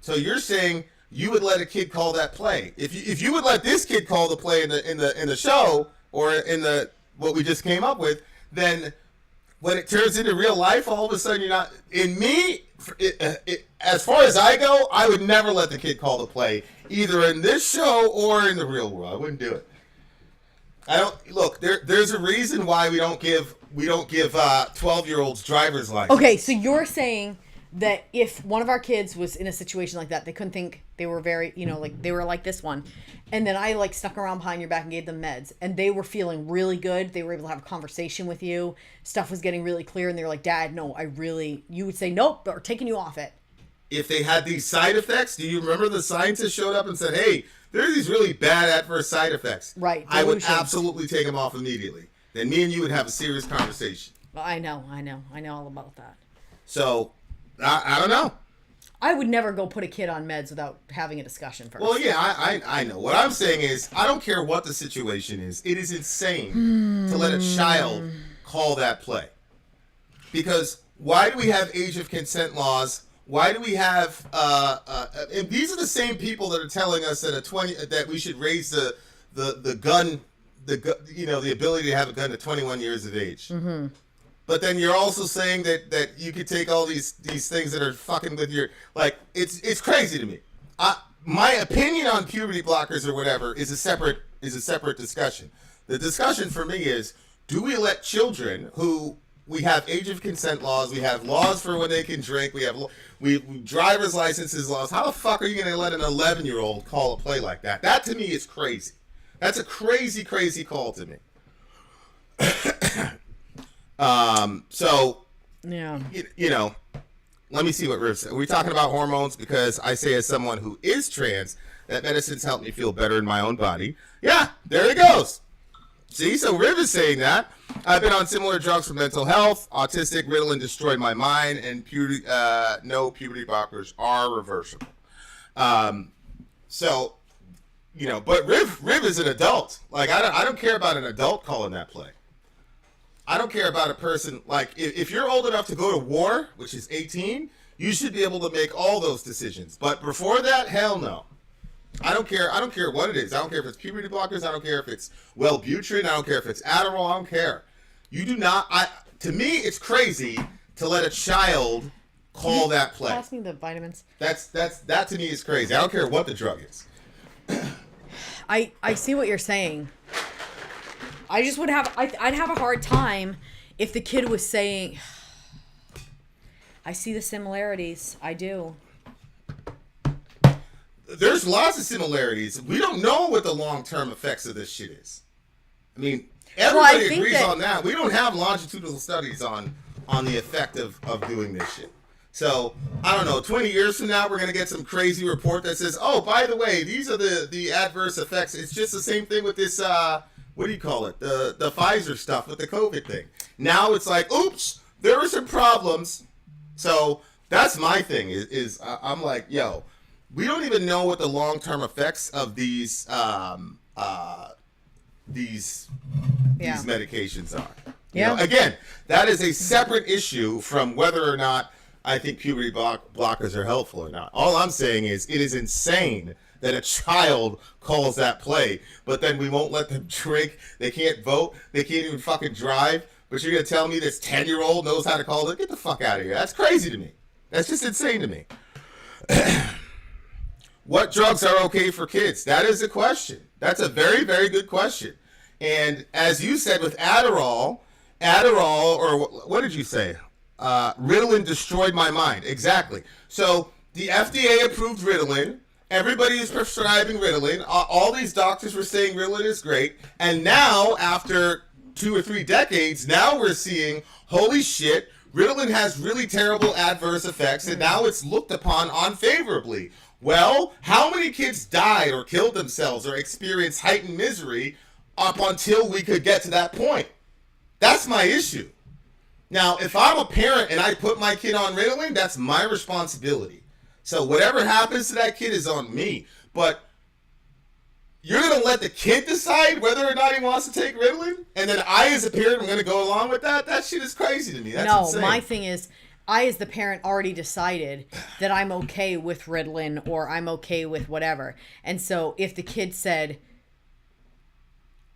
So you're saying you would let a kid call that play. If you would let this kid call the play in the show or in the what we just came up with, then when it turns into real life, all of a sudden you're not. In me, as far as I go, I would never let the kid call the play, either in this show or in the real world. I wouldn't do it. I don't look. There's a reason why we don't give 12-year-olds driver's license. Okay, so you're saying that if one of our kids was in a situation like that, they couldn't think, they were very, like they were like this one, and then I snuck around behind your back and gave them meds, and they were feeling really good. They were able to have a conversation with you. Stuff was getting really clear, and they were like, "Dad, no, you would say nope, or taking you off it." If they had these side effects, do you remember the scientists showed up and said, "Hey, there are these really bad adverse side effects"? Right. I would absolutely take them off immediately. Then me and you would have a serious conversation. Well, I know all about that. So, I don't know. I would never go put a kid on meds without having a discussion first. Well, yeah, I know. What I'm saying is, I don't care what the situation is. It is insane to let a child call that play. Because why do we have age of consent laws? Why do we have? And these are the same people that are telling us that we should raise the gun, the ability to have a gun to 21 years of age. Mm-hmm. But then you're also saying that you could take all these things that are fucking with your it's crazy to me. My opinion on puberty blockers or whatever is a separate discussion. The discussion for me is, do we let children who we have age of consent laws, we have laws for when they can drink, we have driver's licenses laws. How the fuck are you going to let an 11-year-old call a play like that? That to me is crazy. That's a crazy, crazy call to me. So, yeah, let me see what Riv said. We're talking about hormones because I say, as someone who is trans, that medicine's helped me feel better in my own body. Yeah, there it goes. See, so Riv is saying that. I've been on similar drugs for mental health. Autistic, Ritalin destroyed my mind, and no puberty blockers are reversible. So, but Riv is an adult. I don't care about an adult calling that play. I don't care about a person, if you're old enough to go to war, which is 18, you should be able to make all those decisions. But before that, hell no. I don't care what it is. I don't care if it's puberty blockers. I don't care if it's Wellbutrin. I don't care if it's Adderall. I don't care. You do not. To me, it's crazy to let a child call that play. Pass me the vitamins. That to me is crazy. I don't care what the drug is. I see what you're saying. I just would have I'd have a hard time if the kid was saying, I see the similarities. I do. There's lots of similarities. We don't know what the long-term effects of this shit is. I mean, everybody agrees on that. We don't have longitudinal studies on the effect of doing this shit. So, I don't know, 20 years from now, we're going to get some crazy report that says, oh, by the way, these are the adverse effects. It's just the same thing with this, what do you call it? The Pfizer stuff with the COVID thing. Now it's like, oops, there were some problems. So, that's my thing, is I'm like, yo, we don't even know what the long-term effects of these medications are. You know, again, that is a separate issue from whether or not I think puberty blockers are helpful or not. All I'm saying is it is insane that a child calls that play, but then we won't let them drink. They can't vote. They can't even fucking drive. But you're going to tell me this 10-year-old knows how to call it? Get the fuck out of here. That's crazy to me. That's just insane to me. What drugs are okay for kids? That is a question. That's a very, very good question. And as you said with Adderall, or what did you say? Ritalin destroyed my mind. Exactly. So the FDA approved Ritalin. Everybody is prescribing Ritalin. All these doctors were saying Ritalin is great. And now, after 2 or 3 decades, now we're seeing, holy shit, Ritalin has really terrible adverse effects, and now it's looked upon unfavorably. Well, how many kids died or killed themselves or experienced heightened misery up until we could get to that point? That's my issue. Now, if I'm a parent and I put my kid on Ritalin, that's my responsibility. So whatever happens to that kid is on me. But you're going to let the kid decide whether or not he wants to take Ritalin? And then I, as a parent, am going to go along with that? That shit is crazy to me. That's insane. My thing is, I, as the parent, already decided that I'm okay with Ritalin or I'm okay with whatever. And so if the kid said,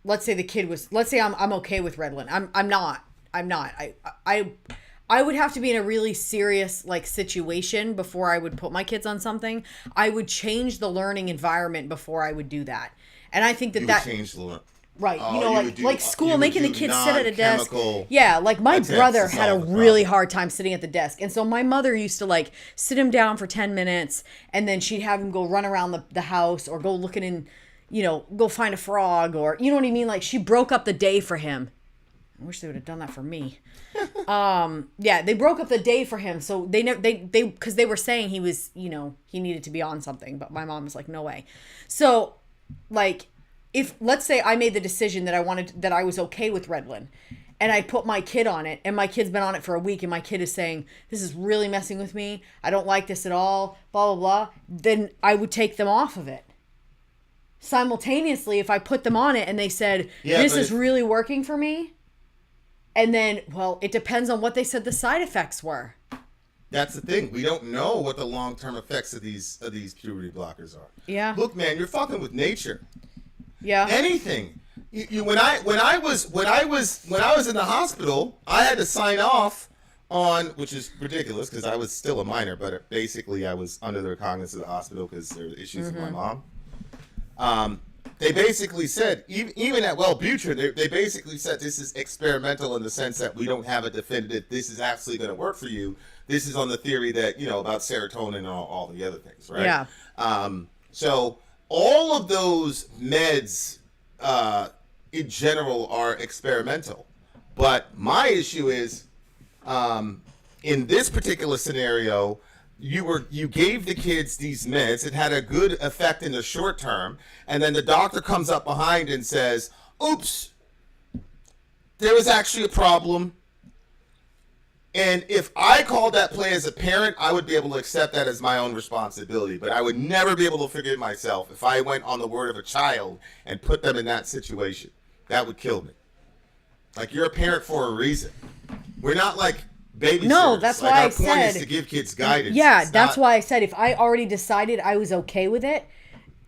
let's say I'm okay with Ritalin. I'm not. I would have to be in a really serious situation before I would put my kids on something. I would change the learning environment before I would do that. And I think that change the right, Oh, like school, making the kids sit at a desk. non-chemical Yeah, like my attempts brother to had a solve the really problem. hard time sitting at the desk. And so my mother used to sit him down for 10 minutes and then she'd have him go run around the house or go looking in, go find a frog or, you know what I mean? Like she broke up the day for him. I wish they would have done that for me. Yeah, they broke up the day for him. So because they were saying he was, he needed to be on something, but my mom was like, no way. So if let's say I made the decision that I was okay with Ritalin and I put my kid on it and my kid's been on it for a week and my kid is saying, this is really messing with me. I don't like this at all, blah, blah, blah. Then I would take them off of it. Simultaneously, if I put them on it and they said, this is really working for me. And then, well, it depends on what they said the side effects were. That's the thing. We don't know what the long-term effects of these puberty blockers are. Yeah. Look, man, you're fucking with nature. Yeah. Anything. When I was in the hospital, I had to sign off on, which is ridiculous because I was still a minor, but basically I was under the recognizance of the hospital because there were issues with my mom. They basically said, even at Wellbutrin, they basically said this is experimental in the sense that we don't have a definitive, this is actually going to work for you. This is on the theory that, about serotonin and all the other things, right? Yeah. So all of those meds in general are experimental. But my issue is, in this particular scenario, you gave the kids these meds. It had a good effect in the short term, and then the doctor comes up behind and says, oops, there was actually a problem. And if I called that play as a parent, I would be able to accept that as my own responsibility. But I would never be able to forgive myself if I went on the word of a child and put them in that situation. That would kill me. You're a parent for a reason. We're not babysitters. No, that's why our I point said is to give kids guidance. Yeah, that's why I said if I already decided I was okay with it,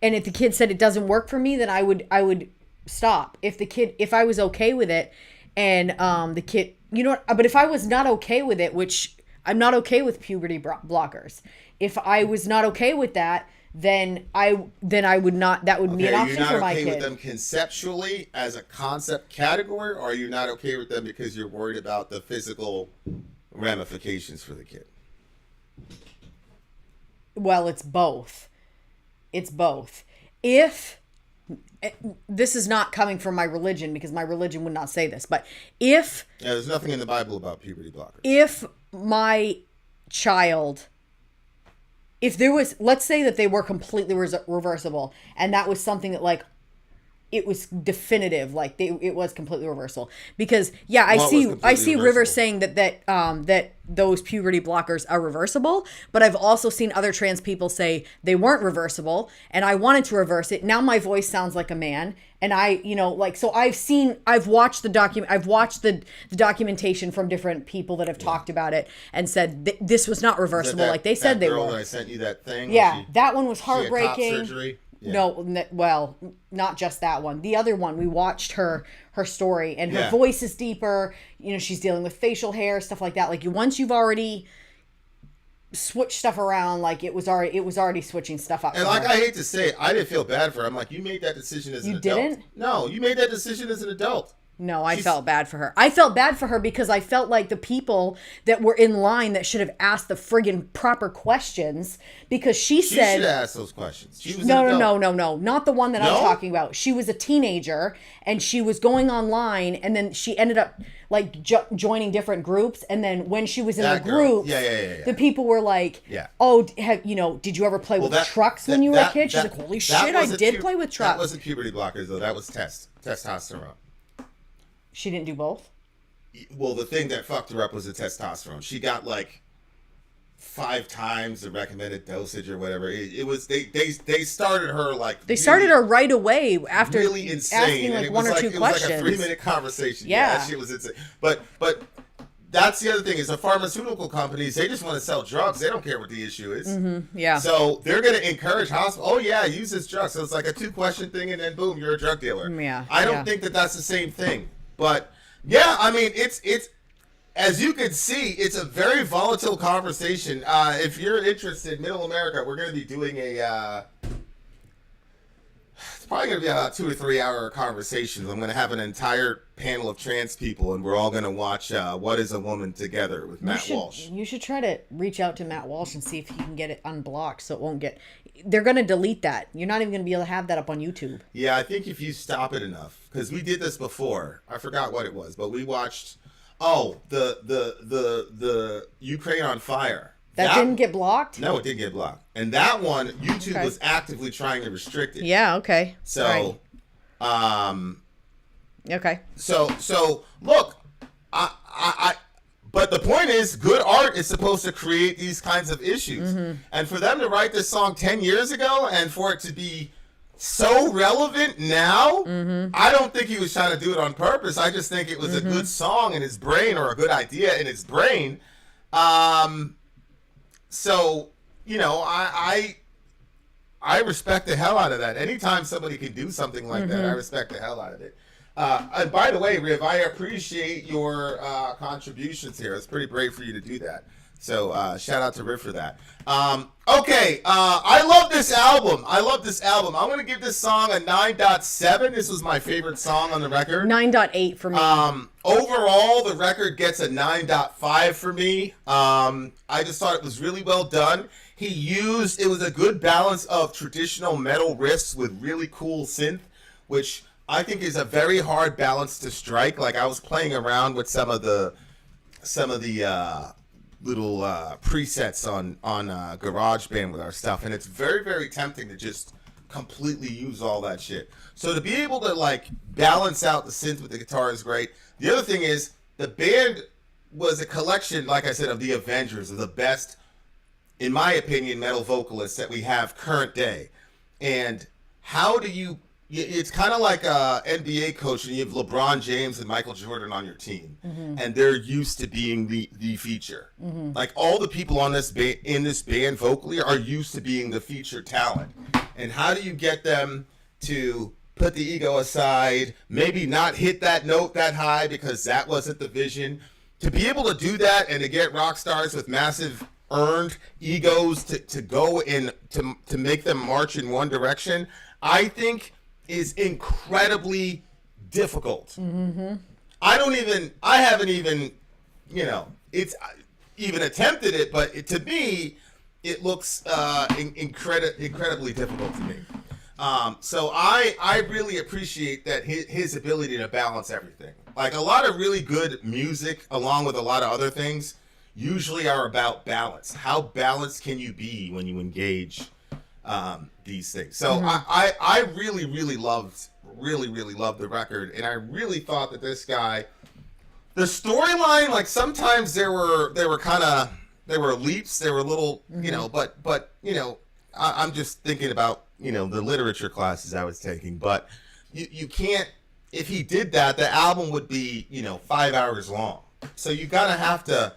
and if the kid said it doesn't work for me, then I would stop. If I was okay with it, and the kid, You know what? But if I was not okay with it, which I'm not okay with puberty blockers. If I was not okay with that, then I would not. That would be an option for my kid. Are you not okay kid. with them conceptually as a concept category, or are you not okay with them because you're worried about the physical ramifications for the kid? Well, it's both. It's both. If this is not coming from my religion, because my religion would not say this, but if there's nothing in the Bible about puberty blockers. If my child, if there was, let's say that they were completely reversible, and that was something that like it was definitive, like it was completely reversible. Because I see Rivers saying that those puberty blockers are reversible, but I've also seen other trans people say they weren't reversible, and I wanted to reverse it. Now my voice sounds like a man, and so I've watched the documentation from different people that have talked about it and said this was not reversible, like they said they were. That I sent you that thing. Yeah, that one was heartbreaking. She had top surgery. Yeah. No, well, not just that one. The other one, we watched her story, and her voice is deeper. She's dealing with facial hair, stuff like that. Like once you've already switched stuff around, like it was already switching stuff up. And like I hate to say it, I didn't feel bad for her. I'm like, you made that decision as an adult. You didn't? No, you made that decision as an adult. No, I felt bad for her. I felt bad for her because I felt like the people that were in line that should have asked the friggin' proper questions, because she said... She should have asked those questions. She was No. Not the one that I'm talking about. She was a teenager, and she was going online, and then she ended up like joining different groups, and then when she was in the group, the people were like, oh, did you ever play with trucks when you were a kid? She's like, holy shit, I did play with trucks. That wasn't puberty blockers, though. That was testosterone. She didn't do both? Well, the thing that fucked her up was the testosterone. She got like 5 times the recommended dosage or whatever. It was they started her like they started her right away after really insane. Asking like one or two questions. It was like a 3-minute conversation. Yeah, that shit was insane. But that's the other thing is the pharmaceutical companies, they just want to sell drugs. They don't care what the issue is. Mm-hmm. Yeah. So they're going to encourage hospitals. Oh yeah, use this drug. So it's like a 2-question thing, and then boom, you're a drug dealer. Yeah. I don't think that that's the same thing. But yeah, I mean, it's as you can see, it's a very volatile conversation. If you're interested, Middle America, we're going to be doing it's probably going to be about 2 or 3 hour conversations. I'm going to have an entire panel of trans people, and we're all going to watch What is a Woman Together with Matt Walsh. You should try to reach out to Matt Walsh and see if he can get it unblocked so it won't get... They're going to delete that. You're not even going to be able to have that up on YouTube. Yeah, I think if you stop it enough, because we did this before. I forgot what it was, but we watched the Ukraine on Fire. That didn't get blocked? No, it didn't get blocked. And that one, YouTube was actively trying to restrict it. Yeah, okay. So, okay. So look, but the point is, good art is supposed to create these kinds of issues. Mm-hmm. And for them to write this song 10 years ago and for it to be so relevant now, I don't think he was trying to do it on purpose. I just think it was a good song in his brain, or a good idea in his brain. So, I respect the hell out of that. Anytime somebody can do something like that, I respect the hell out of it. And by the way, Riv, I appreciate your contributions here. It's pretty brave for you to do that. So shout out to Riv for that. Okay, I love this album. I'm going to give this song a 9.7. This was my favorite song on the record. 9.8 for me. Overall, the record gets a 9.5 for me. I just thought it was really well done. It was a good balance of traditional metal riffs with really cool synth, which I think is a very hard balance to strike. Like, I was playing around with some of the little presets on GarageBand with our stuff, and it's very, very tempting to just completely use all that shit. So to be able to like balance out the synth with the guitar is great. The other thing is the band was a collection, like I said, of the Avengers, of the best, in my opinion, metal vocalists that we have current day. And how do you... It's kind of like a NBA coach, and you have LeBron James and Michael Jordan on your team, and they're used to being the feature. Like, all the people on in this band vocally are used to being the featured talent. And how do you get them to put the ego aside, maybe not hit that note that high because that wasn't the vision, to be able to do that and to get rock stars with massive earned egos to go in to make them march in one direction, I think is incredibly difficult. Mm-hmm. I haven't even, it's even attempted it, but to me, it looks incredibly difficult to me. So I really appreciate that his ability to balance everything. Like a lot of really good music, along with a lot of other things, usually are about balance. How balanced can you be when you engage these things? So I really loved the record, and I really thought that this guy, the storyline, like sometimes there were leaps, there were little, but I'm just thinking about the literature classes I was taking, but you can't. If he did that, the album would be 5 hours long. So you gotta have to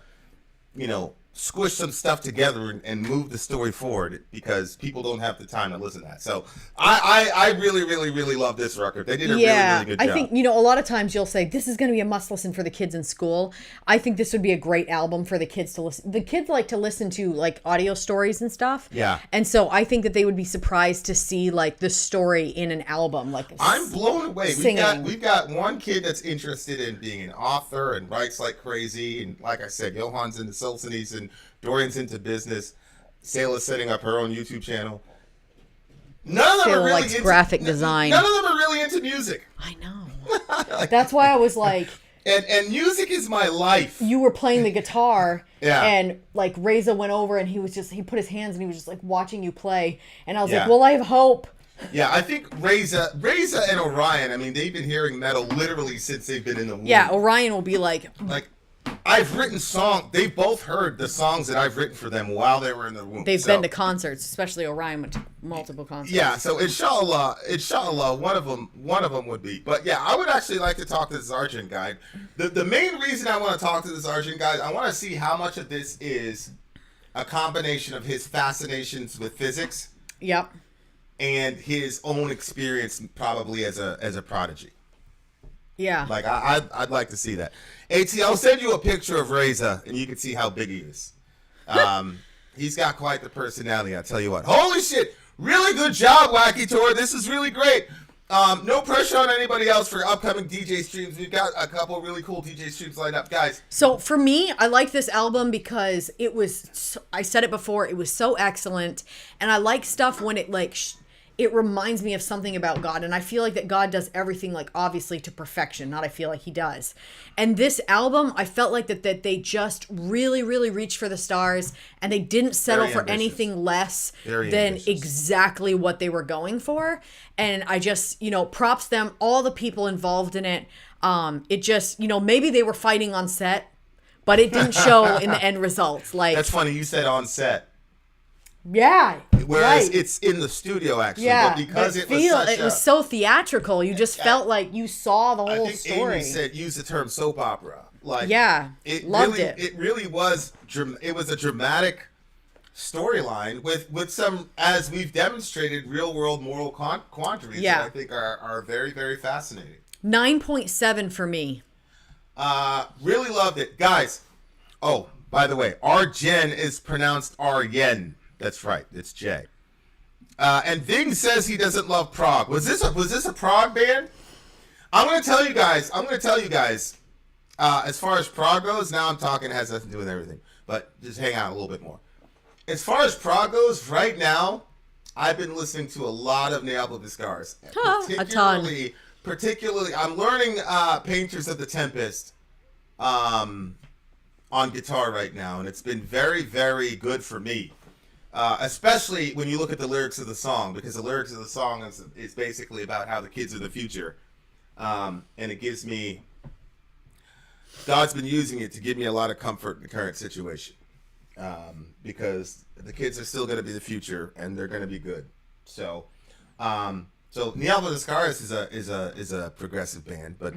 squish some stuff together and move the story forward, because people don't have the time to listen to that. So I really love this record. They did a really good job. I think, a lot of times you'll say, this is going to be a must listen for the kids in school. I think this would be a great album for the kids to listen. The kids like to listen to like audio stories and stuff. Yeah. And so I think that they would be surprised to see like the story in an album. Like I'm blown away. Singing. We've got one kid that's interested in being an author and writes like crazy. And like I said, Johan's into Solzhenitsyn and Dorian's into business. Sayla's setting up her own YouTube channel. None of them are really likes into graphic design. None of them are really into music. I know. That's why I was like, and music is my life. you were playing the guitar, Yeah. and like Reza went over and he put his hands and he was just like watching you play, and I was Yeah. like, well, I have hope. Yeah, I think Reza and Orion, I mean, they've been hearing metal literally since they've been in the womb. Yeah, Orion will be like, I've written songs. They've both heard the songs that I've written for them while they were in the womb. they've been to concerts, especially Orion went to multiple concerts. Yeah, so inshallah, one of them would be. But yeah, I would actually like to talk to this Argent guy. The main reason I want to talk to this Argent guy, I want to see how much of this is a combination of his fascinations with physics. Yep. And his own experience, probably as a prodigy. Yeah. Like I'd like to see that. AT, I'll send you a picture of Reza, and you can see how big he is. He's got quite the personality. I tell you what. Holy shit! Really good job, Wacky Tour. This is really great. No pressure on anybody else for upcoming DJ streams. We've got a couple really cool DJ streams lined up, guys. So for me, I like this album because it was, I said it before, it was so excellent. And I like stuff when it like, it reminds me of something about God. And I feel like that God does everything like obviously to perfection. Not I feel like he does. And this album, I felt like that they just really reached for the stars, and they didn't settle for anything less than exactly what they were going for. And I just, props them, all the people involved in it. It just, maybe they were fighting on set, but it didn't show in the end results. Like, that's funny. You said on set. Yeah. Whereas right. it's in the studio actually. Yeah. But because it was so theatrical, you just felt like you saw the whole story. Amy said use the term soap opera. Like, yeah. Loved it. It really was. It was a dramatic storyline with some, as we've demonstrated, real world moral quandaries that I think are very, very fascinating. 9.7 for me. Really loved it, guys. Oh, by the way, Arjen is pronounced Arjen. That's right. It's J. And Ving says he doesn't love prog. Was this a prog band? I'm gonna tell you guys. As far as prog goes, now I'm talking, it has nothing to do with everything. But just hang out a little bit more. As far as prog goes, right now, I've been listening to a lot of Neapel Discars. A ton. Particularly, I'm learning Painters of the Tempest on guitar right now, and it's been very, very good for me. Especially when you look at the lyrics of the song, because the lyrics of the song is basically about how the kids are the future. And it gives me, God's been using it to give me a lot of comfort in the current situation. Because the kids are still going to be the future, and they're going to be good. So Neapel Discars is a progressive band, but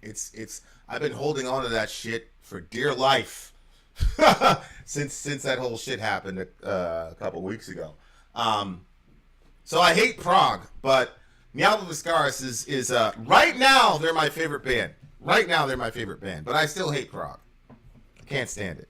it's I've been holding on to that shit for dear life. since that whole shit happened a couple weeks ago. So I hate prog, but Neapel Discars is right now they're my favorite band. Right now, they're my favorite band, but I still hate prog. I can't stand it.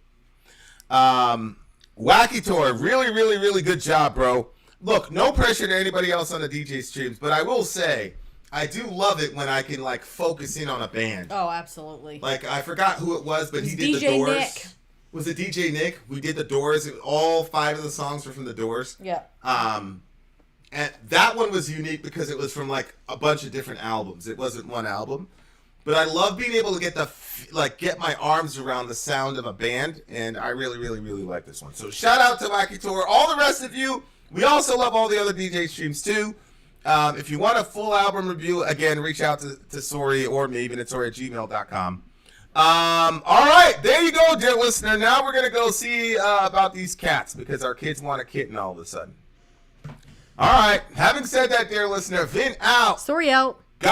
Wacky Tour, really, really, really good job, bro. Look, no pressure to anybody else on the DJ streams, but I will say, I do love it when I can, like, focus in on a band. Oh, absolutely. Like, I forgot who it was, but he did DJ the Doors. Nick. Was it DJ Nick? We did the Doors. All 5 of the songs were from the Doors. Yeah. And that one was unique because it was from, like, a bunch of different albums. It wasn't one album. But I love being able to get my arms around the sound of a band, and I really, really, really like this one. So shout out to Wacky Tour. All the rest of you, we also love all the other DJ streams too. If you want a full album review, again, reach out to Sori or me, vin@sori@gmail.com. All right, there you go, dear listener. Now we're gonna go see about these cats because our kids want a kitten all of a sudden. All right, having said that, dear listener, Vin out. Sorry out. Go.